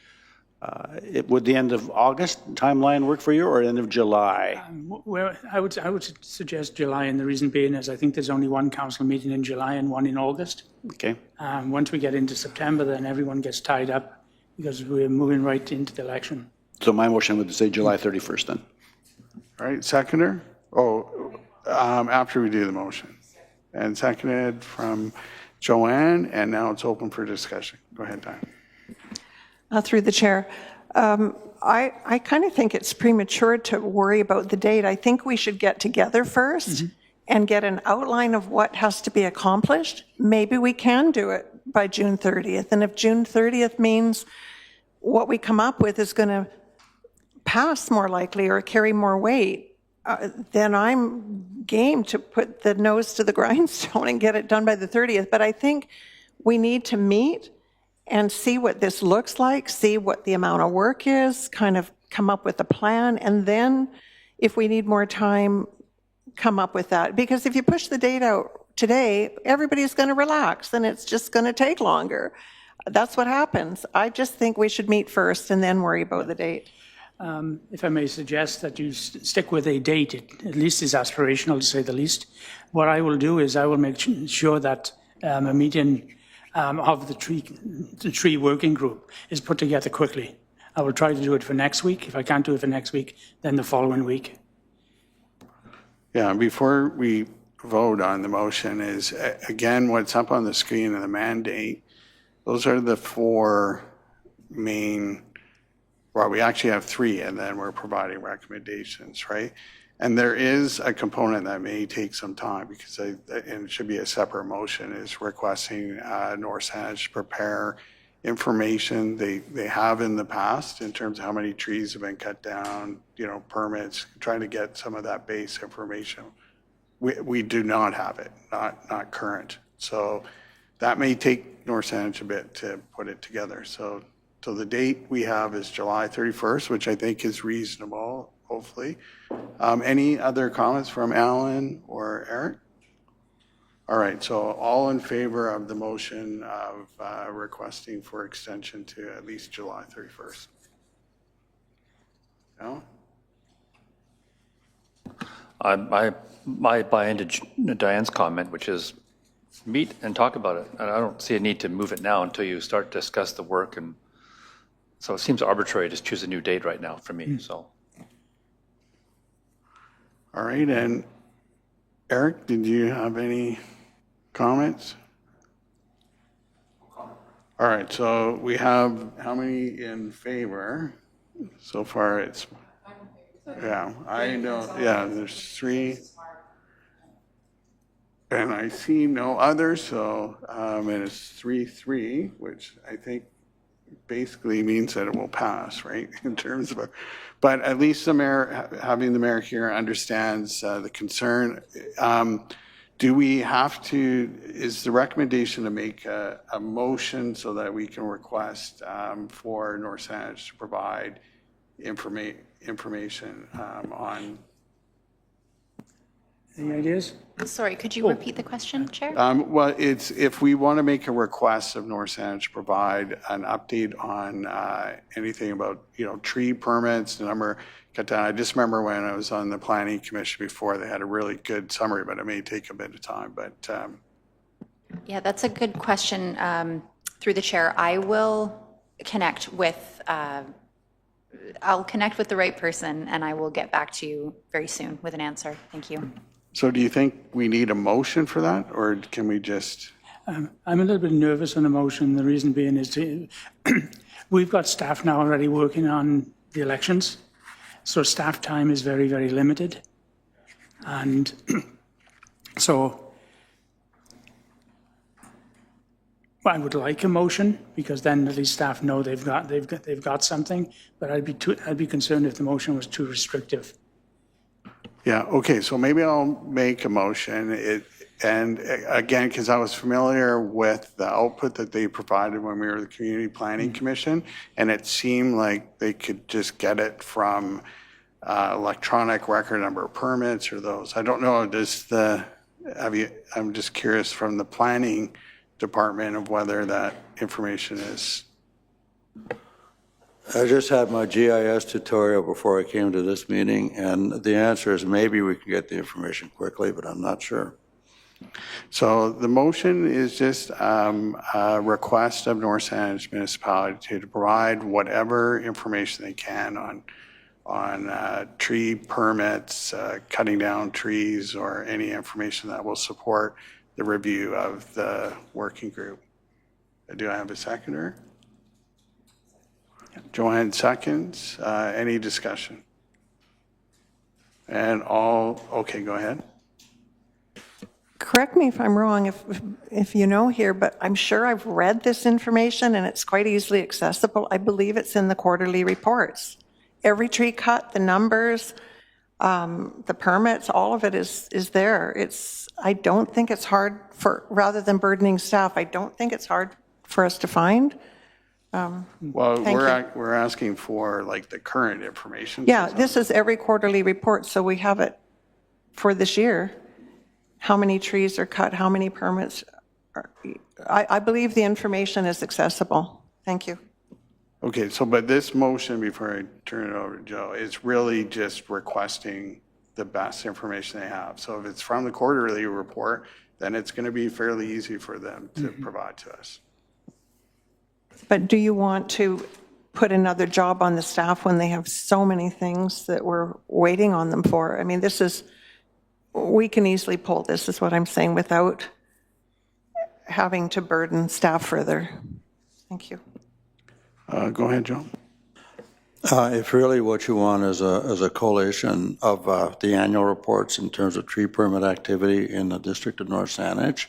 would the end of August timeline work for you, or end of July? Well, I would suggest July, and the reason being is I think there's only one council meeting in July and one in August. Okay. Once we get into September, then everyone gets tied up because we're moving right into the election. So my motion would say July 31st then. All right, seconder? Oh, after we do the motion. And seconded from Joanne, and now it's open for discussion. Go ahead, Diane. Through the chair. I kind of think it's premature to worry about the date. I think we should get together first and get an outline of what has to be accomplished. Maybe we can do it by June 30th. And if June 30th means what we come up with is going to pass more likely or carry more weight, then I'm game to put the nose to the grindstone and get it done by the 30th. But I think we need to meet and see what this looks like, see what the amount of work is, kind of come up with a plan, and then if we need more time, come up with that. Because if you push the date out today, everybody's going to relax and it's just going to take longer. That's what happens. I just think we should meet first and then worry about the date. If I may suggest that you stick with a date, it at least is aspirational to say the least. What I will do is I will make sure that a meeting of the tree working group is put together quickly. I will try to do it for next week. If I can't do it for next week, then the following week. Yeah, before we vote on the motion is, again, what's up on the screen of the mandate, those are the four main, well, we actually have three, and then we're providing recommendations, right? And there is a component that may take some time, because and it should be a separate motion, is requesting North Saanich prepare information they have in the past in terms of how many trees have been cut down, permits, trying to get some of that base information. We do not have it, not current. So that may take North Saanich a bit to put it together. So the date we have is July 31st, which I think is reasonable, hopefully. Any other comments from Alan or Eric? All right, so all in favor of the motion of requesting for extension to at least July 31st? No? I buy into Diane's comment, which is meet and talk about it. And I don't see a need to move it now until you start to discuss the work. And so it seems arbitrary to choose a new date right now for me, so. All right, and Eric, did you have any comments? All right, so we have how many in favor? So far, it's, yeah, I know, yeah, there's 3. And I see no others, so, and it's 3-3, which I think basically means that it will pass, right, in terms of, but at least the mayor, having the mayor here understands the concern. Do we have to, is the recommendation to make a motion so that we can request for North Saanich to provide information on? Any ideas? Sorry, could you repeat the question, Chair? Well, it's if we want to make a request of North Saanich to provide an update on anything about, tree permits, the number, I just remember when I was on the Planning Commission before, they had a really good summary, but it may take a bit of time. But Yeah, that's a good question. Through the chair, I will connect with, I'll connect with the right person, and I will get back to you very soon with an answer. Thank you. so do you think we need a motion for that, or can we just? I'm a little bit nervous on the motion. The reason being is we've got staff now already working on the elections. So staff time is very, very limited. And so I would like a motion because then at least staff know they've got something, but I'd be concerned if the motion was too restrictive. Yeah, okay, so maybe I'll make a motion. And again, because I was familiar with the output that they provided when we were the Community Planning Commission, and it seemed like they could just get it from electronic record number of permits or those. I don't know, I'm just curious from the planning department of whether that information is. I just had my GIS tutorial before I came to this meeting, and the answer is maybe we can get the information quickly, but I'm not sure. So the motion is just a request of North Saanich Municipality to provide whatever information they can on tree permits, cutting down trees, or any information that will support the review of the working group. Do I have a seconder? Joanne seconds. Any discussion? And okay, go ahead. Correct me if I'm wrong, if you know here, but I'm sure I've read this information and it's quite easily accessible. I believe it's in the quarterly reports. Every tree cut, the numbers, the permits, all of it is there. I don't think it's hard rather than burdening staff, I don't think it's hard for us to find. Well, we're asking for like the current information. Yeah, this is every quarterly report, so we have it for this year. How many trees are cut, how many permits. I believe the information is accessible. Thank you. Okay, so but this motion, before I turn it over to Joe, is really just requesting the best information they have. So if it's from the quarterly report, then it's going to be fairly easy for them to provide to us. But do you want to put another job on the staff when they have so many things that we're waiting on them for? I mean, we can easily pull this, is what I'm saying, without having to burden staff further. Thank you. Go ahead, Joe. If really what you want is a collation of the annual reports in terms of tree permit activity in the district of North Saanich,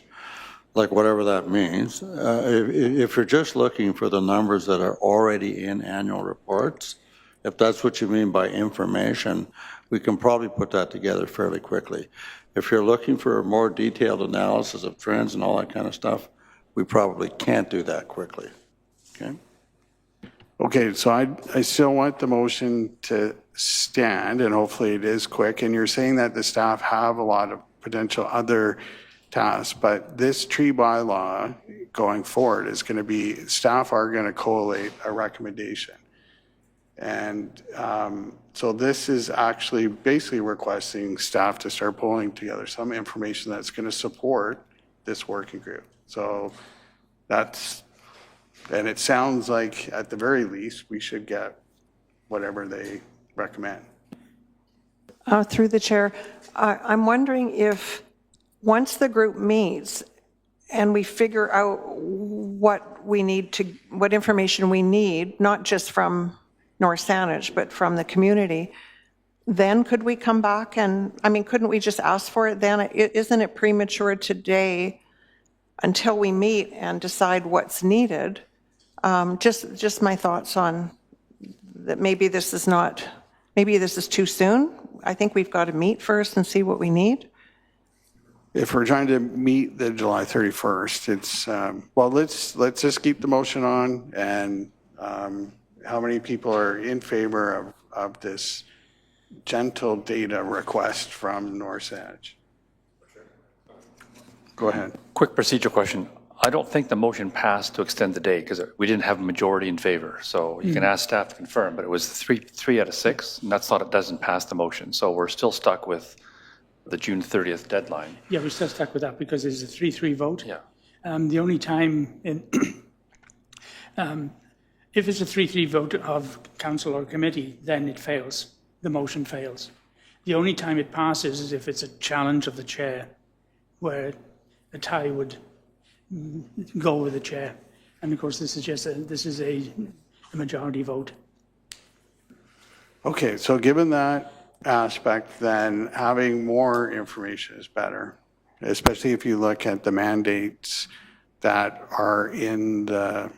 like whatever that means, if you're just looking for the numbers that are already in annual reports, if that's what you mean by information, we can probably put that together fairly quickly. If you're looking for a more detailed analysis of trends and all that kind of stuff, we probably can't do that quickly. Okay? Okay, so I still want the motion to stand, and hopefully it is quick. And you're saying that the staff have a lot of potential other tasks, but this tree bylaw going forward is going to be, staff are going to collate a recommendation. And so this is actually basically requesting staff to start pulling together some information that's going to support this working group. So and it sounds like at the very least, we should get whatever they recommend. Through the chair, I'm wondering if once the group meets and we figure out what what information we need, not just from North Saanich, but from the community, then could we come back and, I mean, couldn't we just ask for it then? Isn't it premature today until we meet and decide what's needed? Just my thoughts on that. Maybe this is too soon. I think we've got to meet first and see what we need. If we're trying to meet the July 31st, it's, well, let's just keep the motion on, and how many people are in favor of this gentle data request from North Saanich? Go ahead. Quick procedural question. I don't think the motion passed to extend the date because we didn't have a majority in favor. So you can ask staff to confirm, but it was three out of 6, and that's not, it doesn't pass the motion. So we're still stuck with the June 30th deadline. Yeah, we're still stuck with that because it's a 3-3 vote. Yeah. The only time, if it's a 3-3 vote of council or committee, then it fails. The motion fails. The only time it passes is if it's a challenge of the chair, where a tie would go with the chair. And of course, this is a majority vote. Okay, so given that aspect, then having more information is better, especially if you look at the mandates that are in the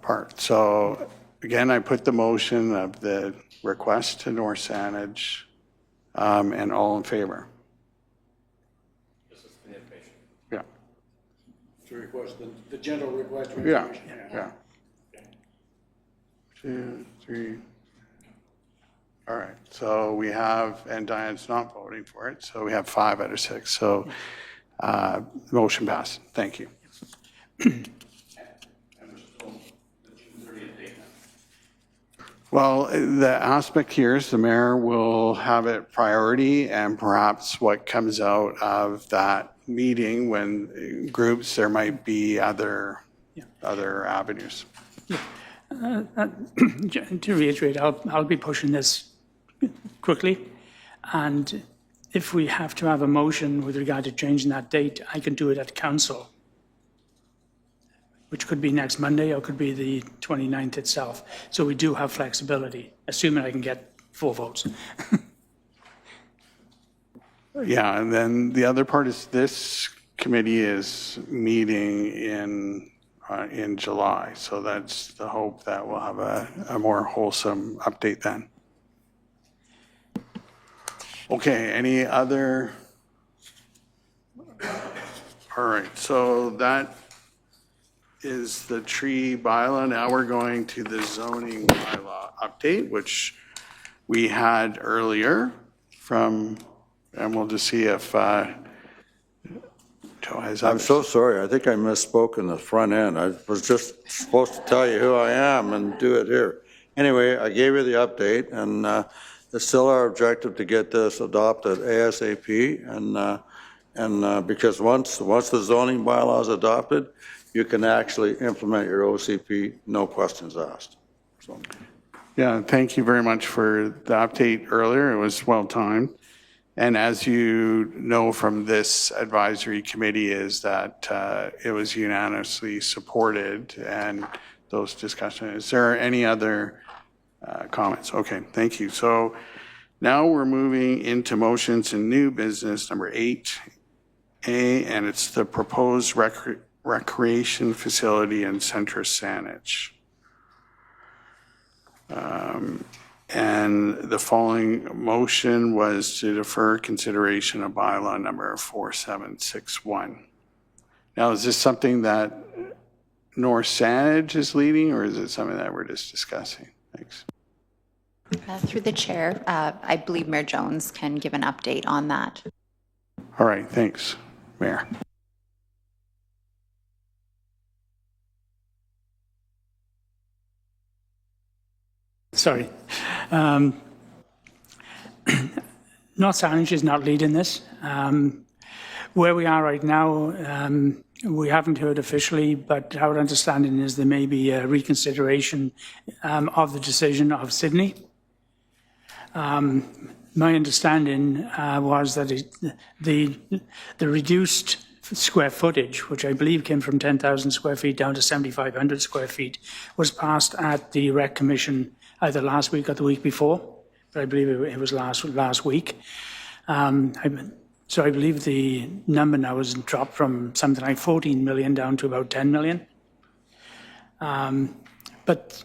part. So again, I put the motion of the request to North Saanich, and all in favor. Yeah. To request the general request. Yeah. 2, 3. All right, so we have, and Diane's not voting for it, so we have 5 out of 6. So motion passed. Thank you. Well, the aspect here is the mayor will have it priority, and perhaps what comes out of that meeting when groups, there might be other avenues. To reiterate, I'll be pushing this quickly, and if we have to have a motion with regard to changing that date, I can do it at council, which could be next Monday or could be the 29th itself. So we do have flexibility, assuming I can get 4 votes. Yeah, and then the other part is this committee is meeting in July, so that's the hope that we'll have a more wholesome update then. Okay, any other? All right, so that is the tree bylaw. Now we're going to the zoning bylaw update, which we had earlier from, and we'll just see if Joe has. I'm so sorry. I think I misspoke in the front end. I was just supposed to tell you who I am and do it here. Anyway, I gave you the update, and it's still our objective to get this adopted ASAP. And because once the zoning bylaw is adopted, you can actually implement your OCP, no questions asked. So. Yeah, thank you very much for the update earlier. It was well timed. And as you know from this advisory committee is that it was unanimously supported, and those discussions. Is there any other comments? Okay, thank you. So now we're moving into motions and new business number 8A, and it's the proposed recreation facility in Centre Saanich. And the following motion was to defer consideration of bylaw number 4761. Now, is this something that North Saanich is leading, or is it something that we're just discussing? Thanks. Through the chair, I believe Mayor Jones can give an update on that. All right, thanks, Mayor. Sorry. North Saanich is not leading this. Where we are right now, we haven't heard officially, but our understanding is there may be a reconsideration of the decision of Sydney. My understanding was that the reduced square footage, which I believe came from 10,000 square feet down to 7,500 square feet, was passed at the Rec Commission either last week or the week before, but I believe it was last week. So I believe the number now has dropped from something like 14 million down to about 10 million. But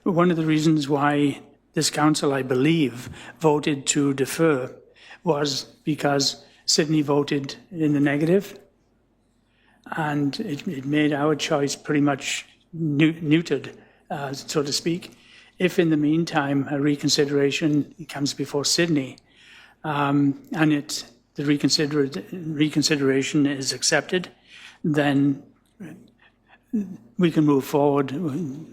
one of the reasons why this council, I believe, voted to defer was because Sydney voted in the negative, and it made our choice pretty much neutered, so to speak. If in the meantime a reconsideration comes before Sydney, and the reconsideration is accepted, then we can move forward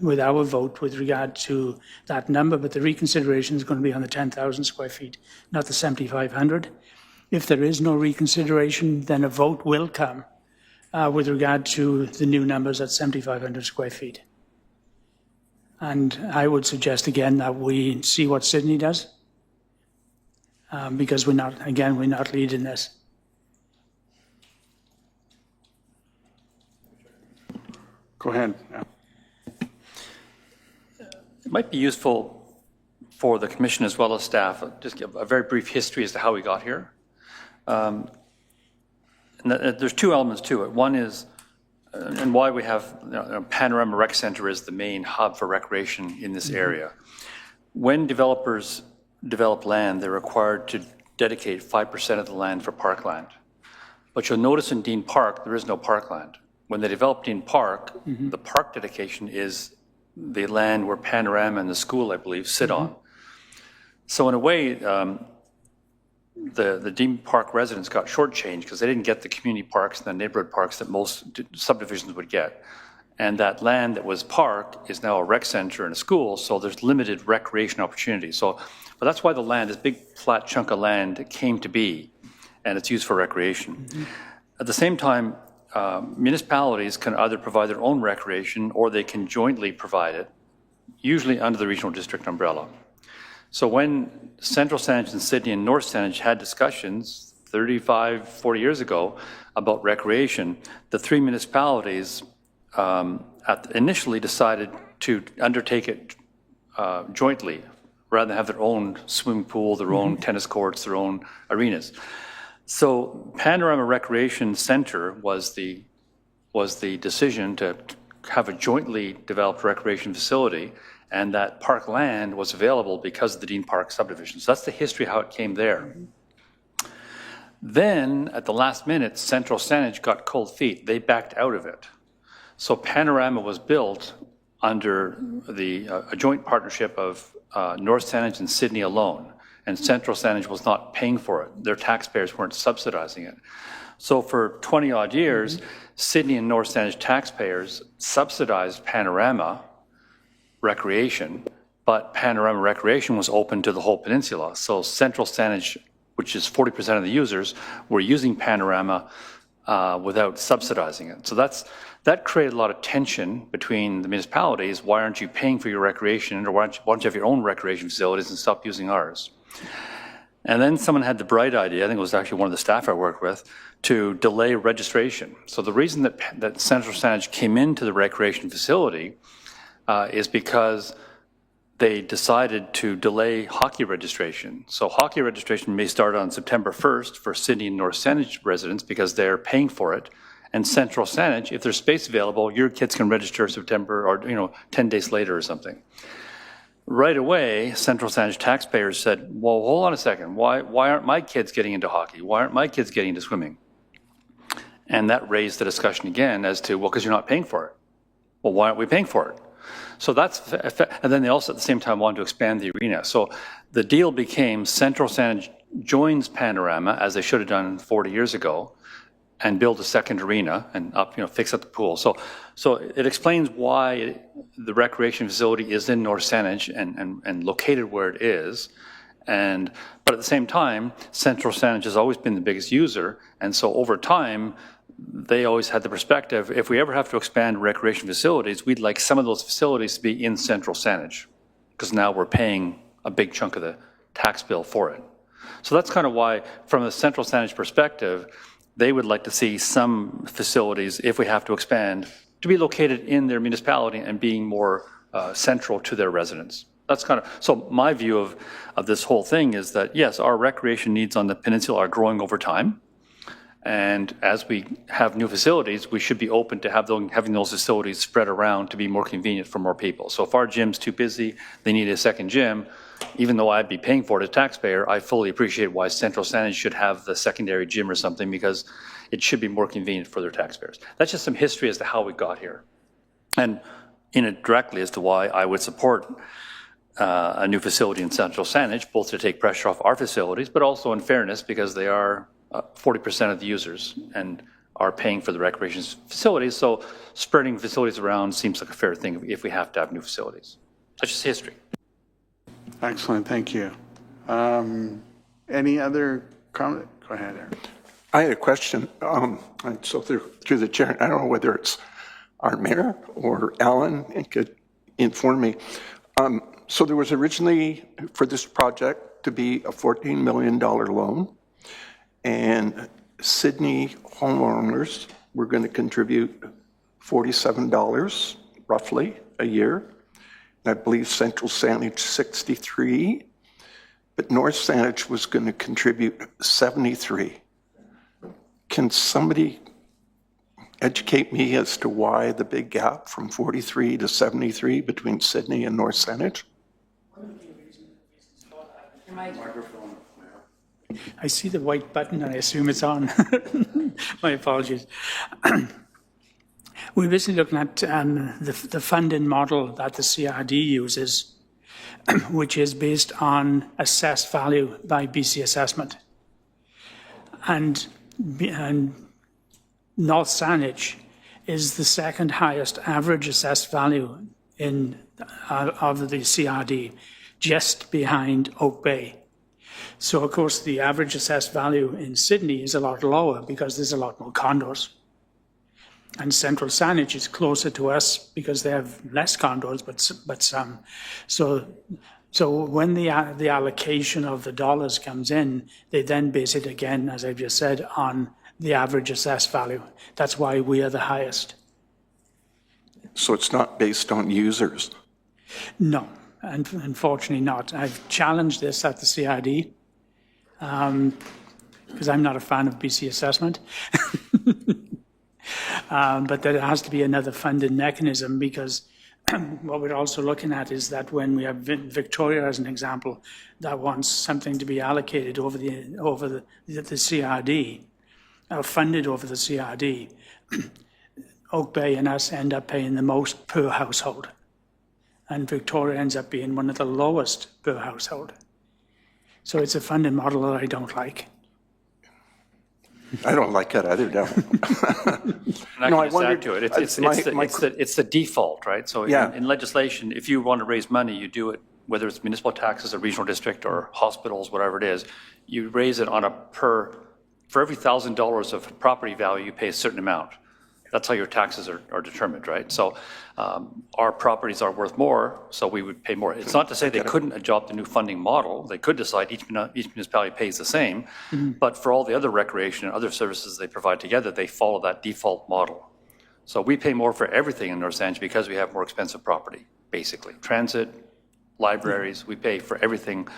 with our vote with regard to that number, but the reconsideration is going to be on the 10,000 square feet, not the 7,500. If there is no reconsideration, then a vote will come with regard to the new numbers at 7,500 square feet. And I would suggest again that we see what Sydney does, because we're not leading this. Go ahead. Yeah. It might be useful for the commission as well as staff, just give a very brief history as to how we got here. And there's two elements to it. One is, and why we have Panorama Rec Center is the main hub for recreation in this area. When developers develop land, they're required to dedicate 5% of the land for parkland. But you'll notice in Dean Park, there is no parkland. When they develop Dean Park, the park dedication is the land where Panorama and the school, I believe, sit on. So in a way, the Dean Park residents got shortchanged because they didn't get the community parks and the neighborhood parks that most subdivisions would get. And that land that was park is now a rec center and a school, so there's limited recreation opportunities. But that's why the land, this big flat chunk of land, came to be, and it's used for recreation. At the same time, municipalities can either provide their own recreation or they can jointly provide it, usually under the regional district umbrella. So when Central Saanich and Sydney and North Saanich had discussions 35, 40 years ago about recreation, the three municipalities initially decided to undertake it jointly rather than have their own swimming pool, their own tennis courts, their own arenas. So Panorama Recreation Center was the decision to have a jointly developed recreation facility, and that park land was available because of the Dean Park subdivision. So that's the history how it came there. Then, at the last minute, Central Saanich got cold feet. They backed out of it. So Panorama was built under a joint partnership of North Saanich and Sydney alone. And Central Saanich was not paying for it. Their taxpayers weren't subsidizing it. So for 20-odd years, Sydney and North Saanich taxpayers subsidized Panorama Recreation, but Panorama Recreation was open to the whole peninsula. So Central Saanich, which is 40% of the users, were using Panorama without subsidizing it. So that created a lot of tension between the municipalities. Why aren't you paying for your recreation, or why don't you have your own recreation facilities and stop using ours? And then someone had the bright idea, I think it was actually one of the staff I worked with, to delay registration. So the reason that Central Saanich came into the recreation facility is because they decided to delay hockey registration. So hockey registration may start on September 1st for Sydney and North Saanich residents because they're paying for it. And Central Saanich, if there's space available, your kids can register September or 10 days later or something. Right away, Central Saanich taxpayers said, well, hold on a second. Why aren't my kids getting into hockey? Why aren't my kids getting into swimming? And that raised the discussion again as to, well, because you're not paying for it. Well, why aren't we paying for it? So and then they also at the same time wanted to expand the arena. So the deal became Central Saanich joins Panorama, as they should have done 40 years ago, and build a second arena and fix up the pool. So it explains why the recreation facility is in North Saanich and located where it is. But at the same time, Central Saanich has always been the biggest user, and so over time, they always had the perspective, if we ever have to expand recreation facilities, we'd like some of those facilities to be in Central Saanich, because now we're paying a big chunk of the tax bill for it. So that's kind of why, from a Central Saanich perspective, they would like to see some facilities, if we have to expand, to be located in their municipality and being more central to their residents. That's kind of, so my view of this whole thing is that, yes, our recreation needs on the peninsula are growing over time. And as we have new facilities, we should be open to having those facilities spread around to be more convenient for more people. So if our gym's too busy, they need a second gym, even though I'd be paying for it as a taxpayer, I fully appreciate why Central Saanich should have the secondary gym or something, because it should be more convenient for their taxpayers. That's just some history as to how we got here. And indirectly as to why I would support a new facility in Central Saanich, both to take pressure off our facilities, but also in fairness, because they are 40% of the users and are paying for the recreation facilities. So spreading facilities around seems like a fair thing if we have to have new facilities. That's just history. Excellent, thank you. Any other comment? Go ahead, Eric. I had a question. And so through the chair, I don't know whether it's our mayor or Alan could inform me. So there was originally for this project to be a $14 million loan, and Sydney homeowners were going to contribute $47 roughly a year. And I believe Central Saanich $63, but North Saanich was going to contribute $73. Can somebody educate me as to why the big gap from 43 to 73 between Sydney and North Saanich? I see the white button and I assume it's on. My apologies. We're basically looking at the funding model that the CRD uses, which is based on assessed value by BC Assessment. And North Saanich is the second highest average assessed value of the CRD, just behind Oak Bay. So, of course, the average assessed value in Sydney is a lot lower because there's a lot more condos. And Central Saanich is closer to us because they have less condos, but some. So when the allocation of the dollars comes in, they then base it again, as I've just said, on the average assessed value. That's why we are the highest. So it's not based on users? No, unfortunately not. I've challenged this at the CRD because I'm not a fan of BC Assessment. But there has to be another funding mechanism, because what we're also looking at is that when we have Victoria, as an example, that wants something to be allocated over the CRD, funded over the CRD, Oak Bay and us end up paying the most per household, and Victoria ends up being one of the lowest per household. So it's a funding model that I don't like. I don't like that either, Devin. And I can just add to it. It's the default, right? So Yeah. in legislation, if you want to raise money, you do it, whether it's municipal taxes, a regional district, or hospitals, whatever it is, you raise it on for every $1,000 of property value, you pay a certain amount. That's how your taxes are determined, right? So our properties are worth more, so we would pay more. It's not to say they couldn't adopt a new funding model. They could decide each municipality pays the same, but for all the other recreation and other services they provide together, they follow that default model. So we pay more for everything in North Saanich because we have more expensive property, basically. Transit, libraries, we pay for everything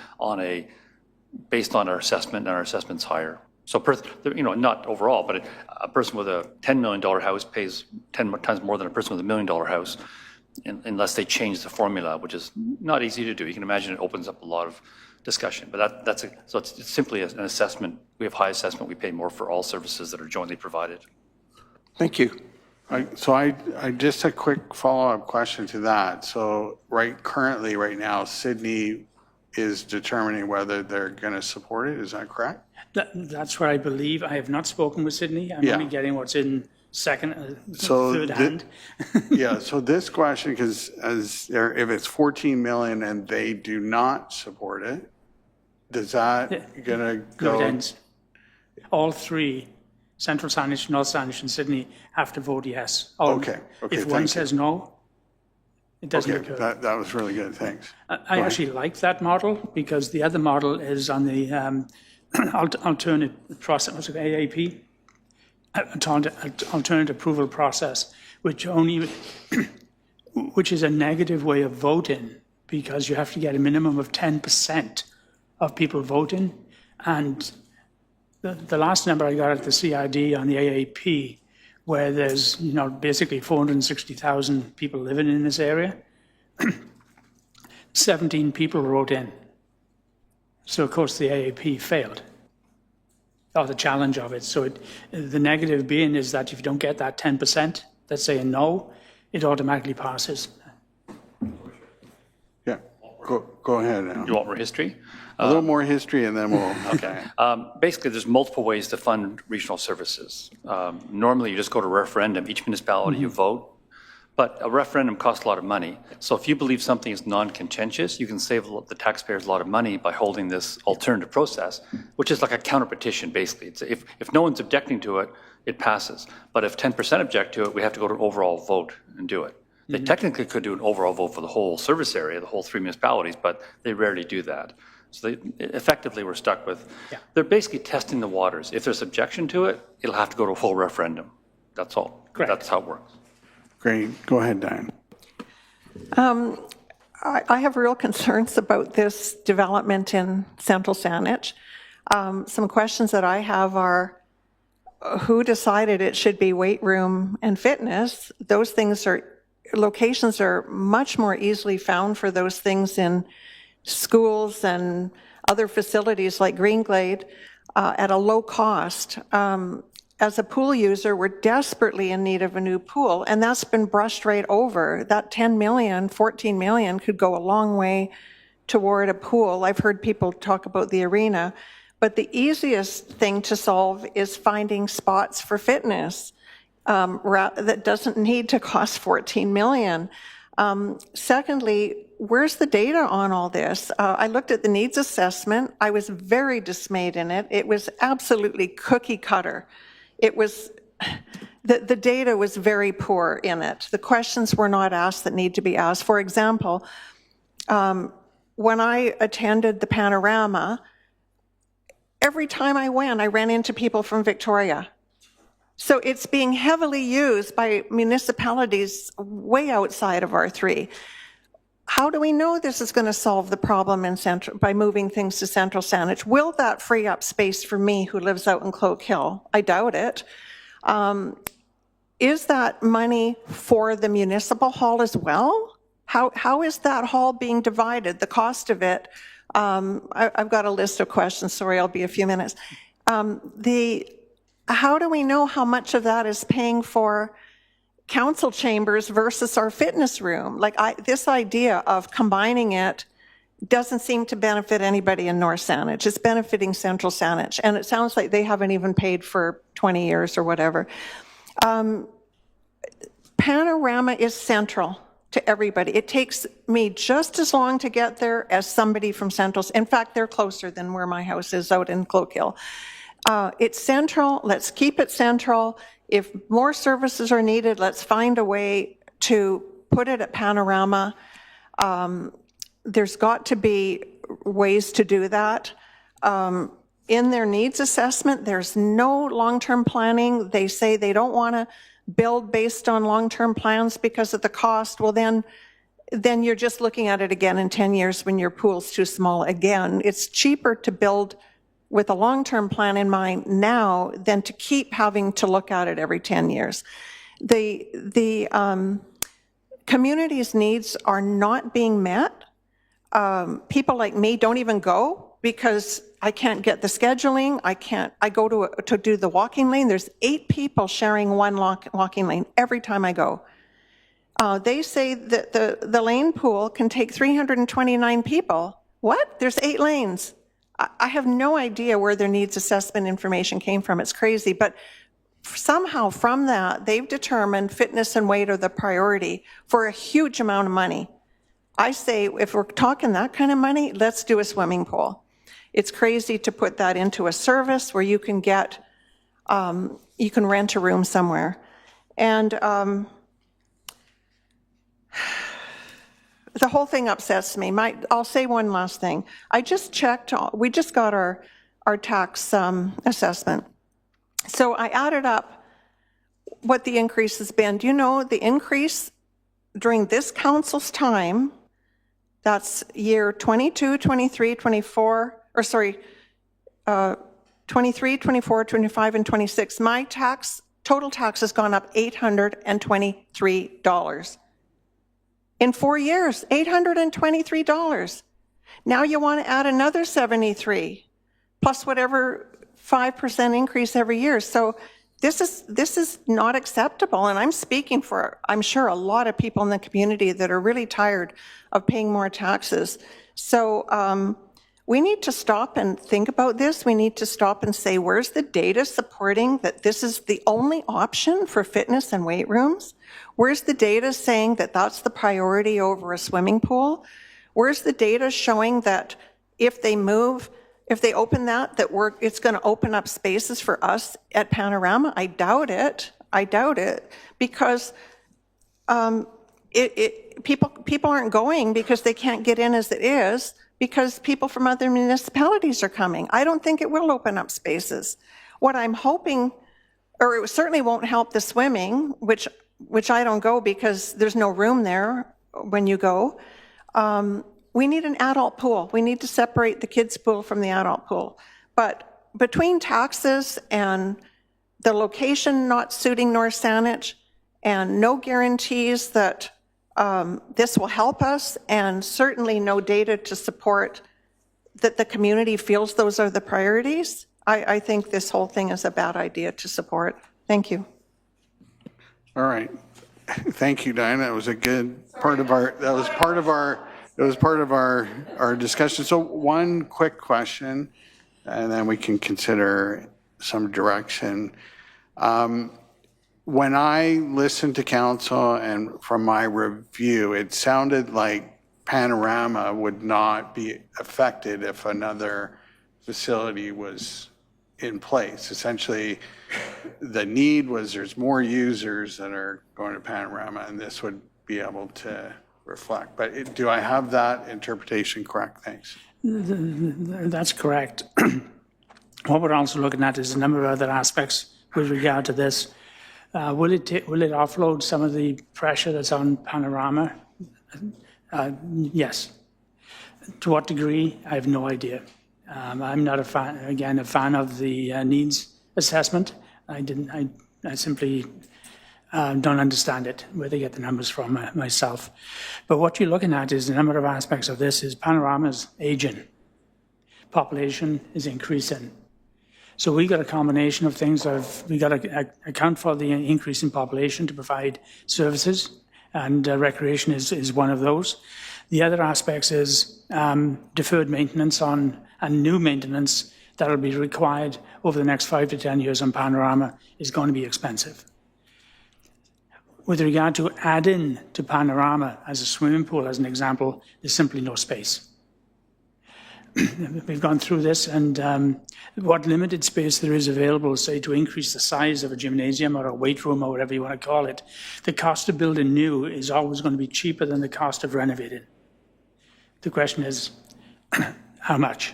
based on our assessment, and our assessment's higher. So, not overall, but a person with a $10 million house pays 10 times more than a person with $1 million house, unless they change the formula, which is not easy to do. You can imagine it opens up a lot of discussion. But so it's simply an assessment. We have high assessment. We pay more for all services that are jointly provided. Thank you. So I just a quick follow-up question to that. So currently right now, Sydney is determining whether they're going to support it. Is that correct? That's what I believe. I have not spoken with Sydney. I'm only getting what's in third hand. Yeah, so this question, because if it's 14 million and they do not support it, does that gonna go? No, it ends. All three, Central Saanich, North Saanich, and Sydney, have to vote yes. Okay, If one says no, it doesn't occur. That was really good, thanks. I actually like that model, because the other model is on the alternate process, AAP. alternate approval process, which is a negative way of voting, because you have to get a minimum of 10% of people voting. And the last number I got at the CID on the AAP, where there's, basically 460,000 people living in this area, 17 people wrote in. So, of course, the AAP failed, or the challenge of it. So the negative being is that if you don't get that 10% that's saying no, it automatically passes. Yeah, go ahead. You want more history? A little more history and then we'll... Okay. Basically, there's multiple ways to fund regional services. Normally, you just go to referendum. Each municipality, you vote. But a referendum costs a lot of money. So if you believe something is non-contentious, you can save the taxpayers a lot of money by holding this alternative process, which is like a counter petition, basically. It's if no one's objecting to it, it passes. But if 10% object to it, we have to go to an overall vote and do it. They technically could do an overall vote for the whole service area, the whole 3 municipalities, but they rarely do that. So effectively, we're stuck with, they're basically testing the waters. If there's objection to it, it'll have to go to a full referendum. That's all. Correct. That's how it works. Great. Go ahead, Diane. I have real concerns about this development in Central Saanich. Some questions that I have are, who decided it should be weight room and fitness? Those things locations are much more easily found for those things in schools and other facilities like Green Glade at a low cost. As a pool user, we're desperately in need of a new pool, and that's been brushed right over. That 10 million, 14 million could go a long way toward a pool. I've heard people talk about the arena, but the easiest thing to solve is finding spots for fitness that doesn't need to cost 14 million. Secondly, where's the data on all this? I looked at the needs assessment. I was very dismayed in it. It was absolutely cookie cutter. It was, the data was very poor in it. The questions were not asked that need to be asked. For example, when I attended the Panorama, every time I went, I ran into people from Victoria. So it's being heavily used by municipalities way outside of R3. How do we know this is going to solve the problem by moving things to Central Saanich? Will that free up space for me who lives out in Cloak Hill? I doubt it. Is that money for the municipal hall as well? How is that hall being divided, the cost of it? I've got a list of questions. Sorry, I'll be a few minutes. How do we know how much of that is paying for council chambers versus our fitness room? This idea of combining it doesn't seem to benefit anybody in North Saanich. It's benefiting Central Saanich, and it sounds like they haven't even paid for 20 years or whatever. Panorama is central to everybody. It takes me just as long to get there as somebody from Central. In fact, they're closer than where my house is out in Cloak Hill. It's central. Let's keep it central. If more services are needed, let's find a way to put it at Panorama. There's got to be ways to do that. In their needs assessment, there's no long-term planning. They say they don't want to build based on long-term plans because of the cost. Well, then you're just looking at it again in 10 years when your pool's too small again. It's cheaper to build with a long-term plan in mind now than to keep having to look at it every 10 years. The community's needs are not being met. People like me don't even go because I can't get the scheduling. I go to do the walking lane. There's 8 people sharing one walking lane every time I go. They say that the lane pool can take 329 people. What? There's 8 lanes. I have no idea where their needs assessment information came from. It's crazy. But somehow from that, they've determined fitness and weight are the priority for a huge amount of money. I say, if we're talking that kind of money, let's do a swimming pool. It's crazy to put that into a service where you can get, you can rent a room somewhere. And the whole thing upsets me. I'll say one last thing. I just checked, we just got our tax assessment. So I added up what the increase has been. Do you know the increase during this council's time, that's year 22, 23, 24, or sorry, 23, 24, 25, and 26, my total tax has gone up $823. In 4 years, $823. Now you want to add another 73, plus whatever 5% increase every year. So this is not acceptable, and I'm speaking for, I'm sure, a lot of people in the community that are really tired of paying more taxes. So we need to stop and think about this. We need to stop and say, where's the data supporting that this is the only option for fitness and weight rooms? Where's the data saying that that's the priority over a swimming pool? Where's the data showing that if they open that it's going to open up spaces for us at Panorama? I doubt it. I doubt it, because people aren't going because they can't get in as it is, because people from other municipalities are coming. I don't think it will open up spaces. What I'm hoping, or it certainly won't help the swimming, which I don't go because there's no room there when you go. We need an adult pool. We need to separate the kids' pool from the adult pool. But between taxes and the location not suiting North Saanich and no guarantees that this will help us, and certainly no data to support that the community feels those are the priorities, I think this whole thing is a bad idea to support. Thank you. All right. Thank you, Diane. That was a good part of our, our discussion. So one quick question, and then we can consider some direction. When I listened to council and from my review, it sounded like Panorama would not be affected if another facility was in place. Essentially, the need was there's more users that are going to Panorama, and this would be able to reflect. But do I have that interpretation correct? Thanks. That's correct. What we're also looking at is a number of other aspects with regard to this. Will it offload some of the pressure that's on Panorama? Yes. To what degree? I have no idea. I'm not a fan of the needs assessment. I simply don't understand it, where they get the numbers from myself. But what you're looking at is a number of aspects of this. Is Panorama's aging. Population is increasing. So we got a combination of things. We got to account for the increase in population to provide services, and recreation is one of those. The other aspects is deferred maintenance and new maintenance that will be required over the next 5 to 10 years on Panorama is going to be expensive. With regard to add in to Panorama as a swimming pool, as an example, there's simply no space. We've gone through this, and what limited space there is available, say, to increase the size of a gymnasium or a weight room or whatever you want to call it, the cost of building new is always going to be cheaper than the cost of renovating. The question is, how much?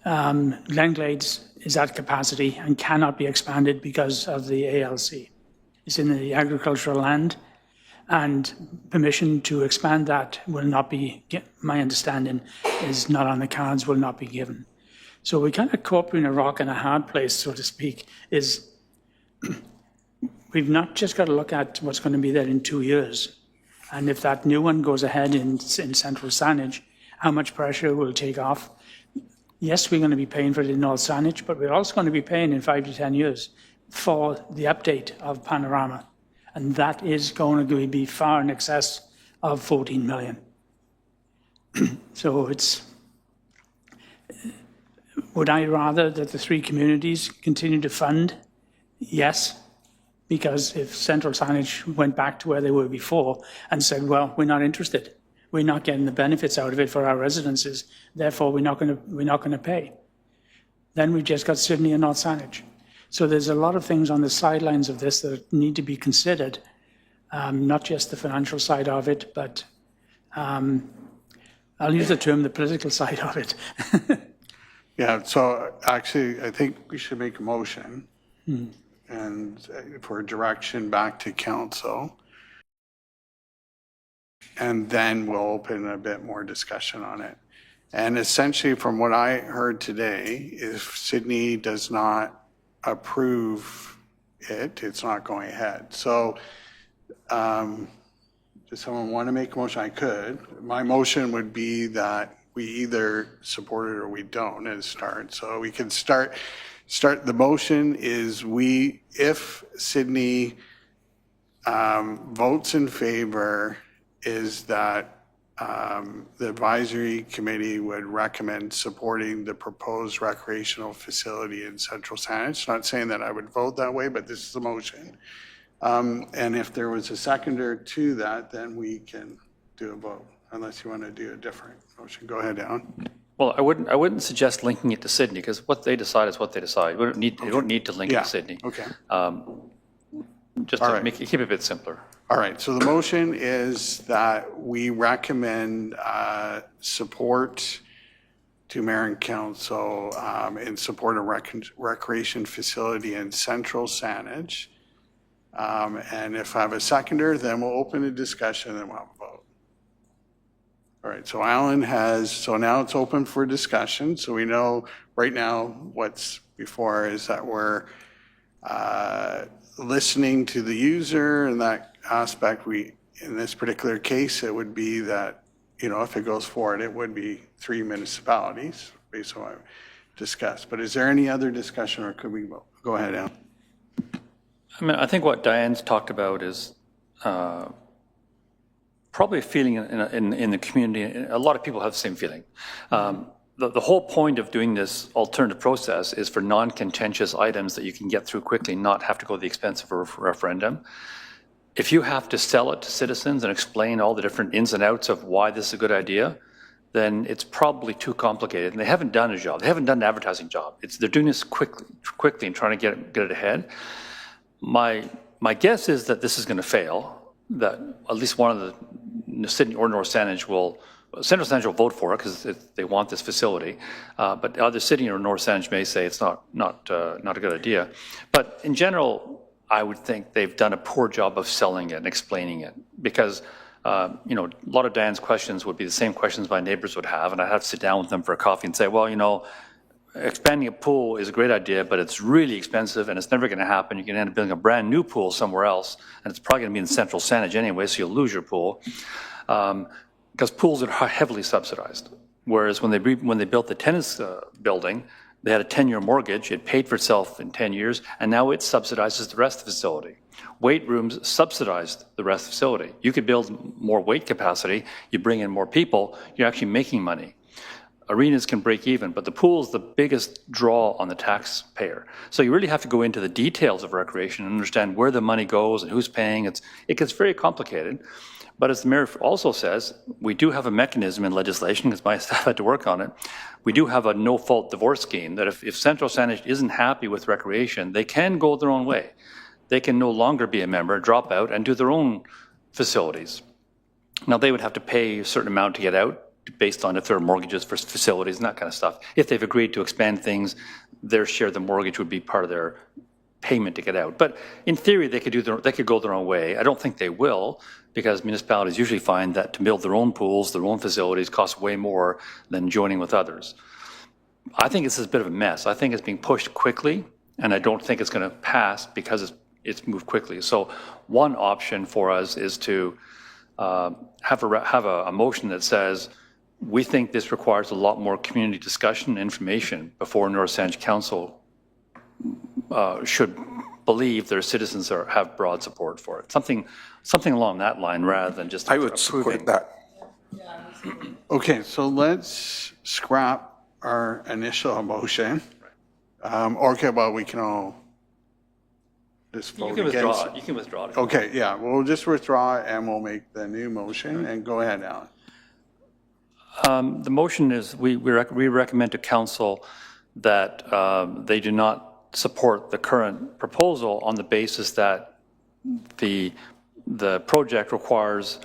Glenglades is at capacity and cannot be expanded because of the ALC. It's in the agricultural land, and permission to expand that will not be, my understanding, is not on the cards, will not be given. So we kind of caught between a rock and a hard place, so to speak, is we've not just got to look at what's going to be there in 2 years. And if that new one goes ahead in central Saanich, how much pressure will take off? Yes, we're going to be paying for it in North Saanich, but we're also going to be paying in 5 to 10 years for the update of Panorama. And that is going to be far in excess of 14 million. So would I rather that the 3 communities continue to fund? Yes, because if Central Saanich went back to where they were before and said, well, we're not interested, we're not getting the benefits out of it for our residences, therefore we're not going to pay, then we've just got Sydney and North Saanich. So there's a lot of things on the sidelines of this that need to be considered, not just the financial side of it, but I'll use the term the political side of it. Yeah, so actually, I think we should make a motion. and for direction back to council. And then we'll open a bit more discussion on it. And essentially, from what I heard today, if Sydney does not approve it, it's not going ahead. So does someone want to make a motion? I could. My motion would be that we either support it or we don't and start. So we can start. The motion is if Sydney votes in favor, is that the advisory committee would recommend supporting the proposed recreational facility in Central Saanich. Not saying that I would vote that way, but this is the motion. And if there was a seconder to that, then we can do a vote, unless you want to do a different motion. Go ahead, Alan. Well, I wouldn't suggest linking it to Sydney, because what they decide is what they decide. They don't need to link it Yeah, to Sydney. okay. Just All to right. keep it a bit simpler. All right, so the motion is that we recommend support to Mayor and Council in support of recreation facility in Central Saanich. And if I have a seconder, then we'll open a discussion and we'll have a vote. All right, so Alan so now it's open for discussion. So we know right now what's before is that we're listening to the user and that aspect. In this particular case, it would be that, if it goes forward, it would be 3 municipalities based on what I've discussed. But is there any other discussion, or could we vote? Go ahead, Alan. I mean, I think what Diane's talked about is probably a feeling in the community. A lot of people have the same feeling. The whole point of doing this alternative process is for non-contentious items that you can get through quickly, not have to go to the expense of a referendum. If you have to sell it to citizens and explain all the different ins and outs of why this is a good idea, then it's probably too complicated. And they haven't done a job. They haven't done an advertising job. They're doing this quickly and trying to get it ahead. My guess is that this is going to fail, that at least one of the Sydney or North Saanich Central Saanich will vote for it because they want this facility, but either Sydney or North Saanich may say it's not a good idea. But in general, I would think they've done a poor job of selling it and explaining it, because a lot of Dan's questions would be the same questions my neighbors would have, and I'd have to sit down with them for a coffee and say, well, expanding a pool is a great idea, but it's really expensive and it's never going to happen. You can end up building a brand new pool somewhere else, and it's probably going to be in Central Saanich anyway, so you'll lose your pool. Because pools are heavily subsidized. Whereas when they built the tennis building, they had a 10-year mortgage. It paid for itself in 10 years, and now it subsidizes the rest of the facility. Weight rooms subsidized the rest of the facility. You could build more weight capacity, you bring in more people, you're actually making money. Arenas can break even, but the pool is the biggest draw on the taxpayer. So you really have to go into the details of recreation and understand where the money goes and who's paying. It gets very complicated. But as the mayor also says, we do have a mechanism in legislation, because my staff had to work on it. We do have a no-fault divorce scheme that if Central Saanich isn't happy with recreation, they can go their own way. They can no longer be a member, drop out, and do their own facilities. Now, they would have to pay a certain amount to get out, based on if there are mortgages for facilities and that kind of stuff. If they've agreed to expand things, their share of the mortgage would be part of their payment to get out. But in theory, they could go their own way. I don't think they will, because municipalities usually find that to build their own pools, their own facilities, costs way more than joining with others. I think this is a bit of a mess. I think it's being pushed quickly, and I don't think it's going to pass because it's moved quickly. So one option for us is to have a motion that says, we think this requires a lot more community discussion and information before North Saanich Council should believe their citizens have broad support for it. Something along that line, rather than just I would support that. Okay, so let's scrap our initial motion. Okay, well, we can all just vote against it. You can withdraw it. Okay, yeah, we'll just withdraw it and we'll make the new motion. And go ahead, Alan. The motion is we recommend to council that they do not support the current proposal on the basis that the project requires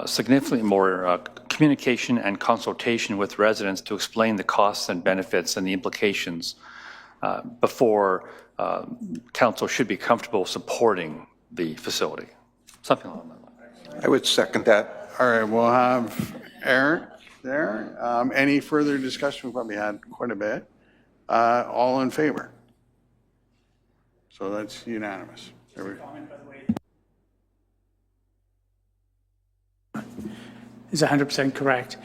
significantly more communication and consultation with residents to explain the costs and benefits and the implications before council should be comfortable supporting the facility, something along that line. I would second that. All right, we'll have Eric there. Any further discussion? We've probably had quite a bit. All in favor? So that's unanimous. There we go. Is 100% correct.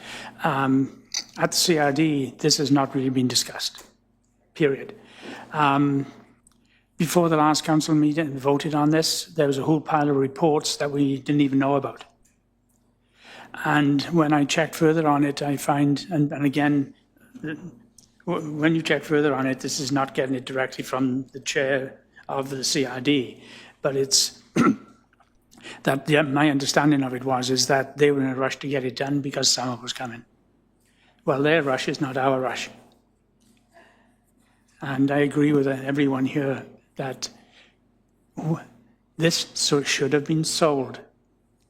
At the CRD, this has not really been discussed, period. Before the last council meeting and voted on this, there was a whole pile of reports that we didn't even know about. And when I checked further on it, I find, and again, when you check further on it, this is not getting it directly from the chair of the CRD, but it's that my understanding of it is that they were in a rush to get it done because summer was coming. Well, their rush is not our rush. And I agree with everyone here that this should have been sold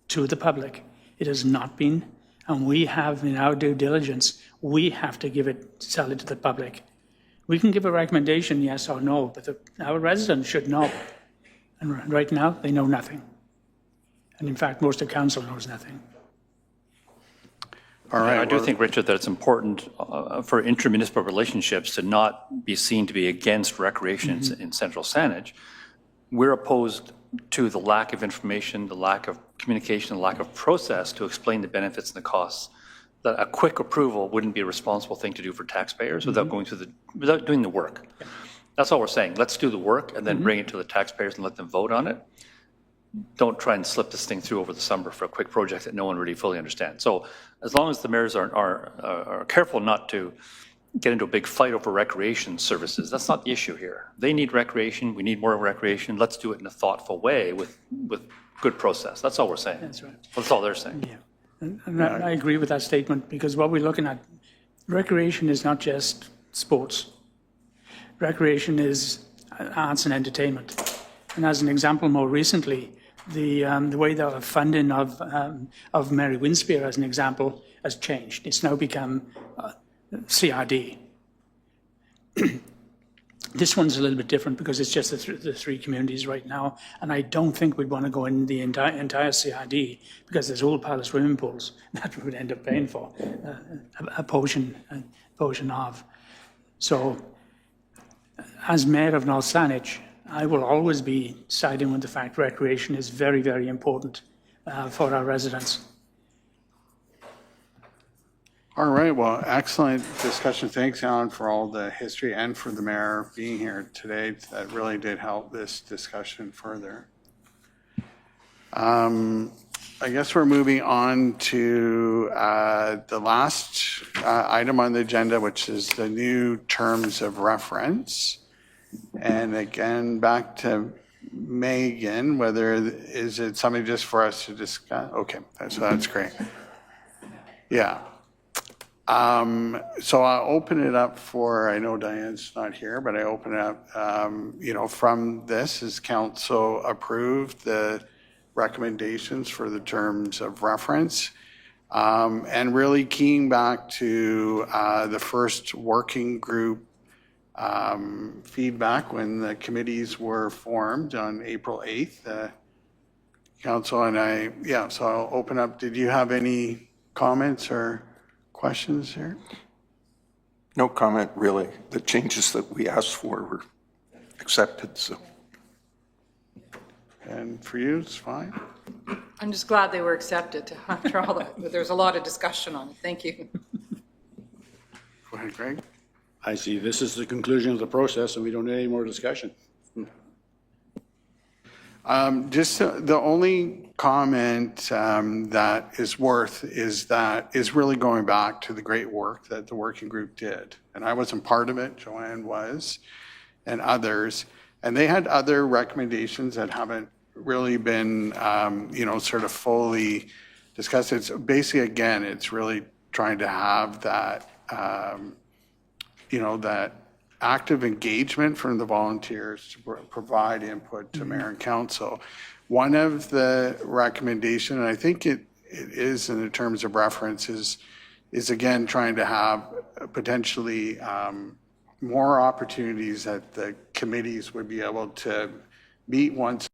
to the public. It has not been, and we have, in our due diligence, we have to sell it to the public. We can give a recommendation, yes or no, but our residents should know. And right now, they know nothing. And in fact, most of council knows nothing. All right. I do think, Richard, that it's important for intermunicipal relationships to not be seen to be against recreation in central Saanich. We're opposed to the lack of information, the lack of communication, the lack of process to explain the benefits and the costs. That a quick approval wouldn't be a responsible thing to do for taxpayers without going through without doing the work. That's all we're saying. Let's do the work and then bring it to the taxpayers and let them vote on it. Don't try and slip this thing through over the summer for a quick project that no one really fully understands. So as long as the mayors are careful not to get into a big fight over recreation services, that's not the issue here. They need recreation. We need more recreation. Let's do it in a thoughtful way with good process. That's all we're saying. That's right. That's all they're saying. Yeah. And I agree with that statement because what we're looking at, recreation is not just sports. Recreation is arts and entertainment. And as an example, more recently, the way the funding of Mary Winspear, as an example, has changed. It's now become CRD. This one's a little bit different because it's just the three communities right now, and I don't think we'd want to go in the entire CRD because there's all pile of swimming pools that we would end up paying for a portion of. So, as Mayor of North Saanich, I will always be siding with the fact recreation is very, very important for our residents. All right, well, excellent discussion. Thanks, Alan, for all the history and for the mayor being here today. That really did help this discussion further. I guess we're moving on to the last item on the agenda, which is the new terms of reference. And again, back to Megan, is it something just for us to discuss? Okay, so that's great. Yeah. So I'll open it up for, I know Diane's not here, but I open it up, from this, is council approved the recommendations for the terms of reference? And really keying back to the first working group feedback when the committees were formed on April 8th, council and so I'll open up. Did you have any comments or questions here? No comment, really. The changes that we asked for were accepted, so. And for you, it's fine? I'm just glad they were accepted after all that, but there's a lot of discussion on it. Thank you. Go ahead, Greg. I see this is the conclusion of the process and we don't need any more discussion. Just the only comment that is really going back to the great work that the working group did. And I wasn't part of it, Joanne was, and others. And they had other recommendations that haven't really been, sort of fully discussed. It's basically, again, it's really trying to have that, that active engagement from the volunteers to provide input to mayor and council. One of the recommendation, and I think it is in the terms of reference, is again trying to have potentially more opportunities that the committees would be able to meet once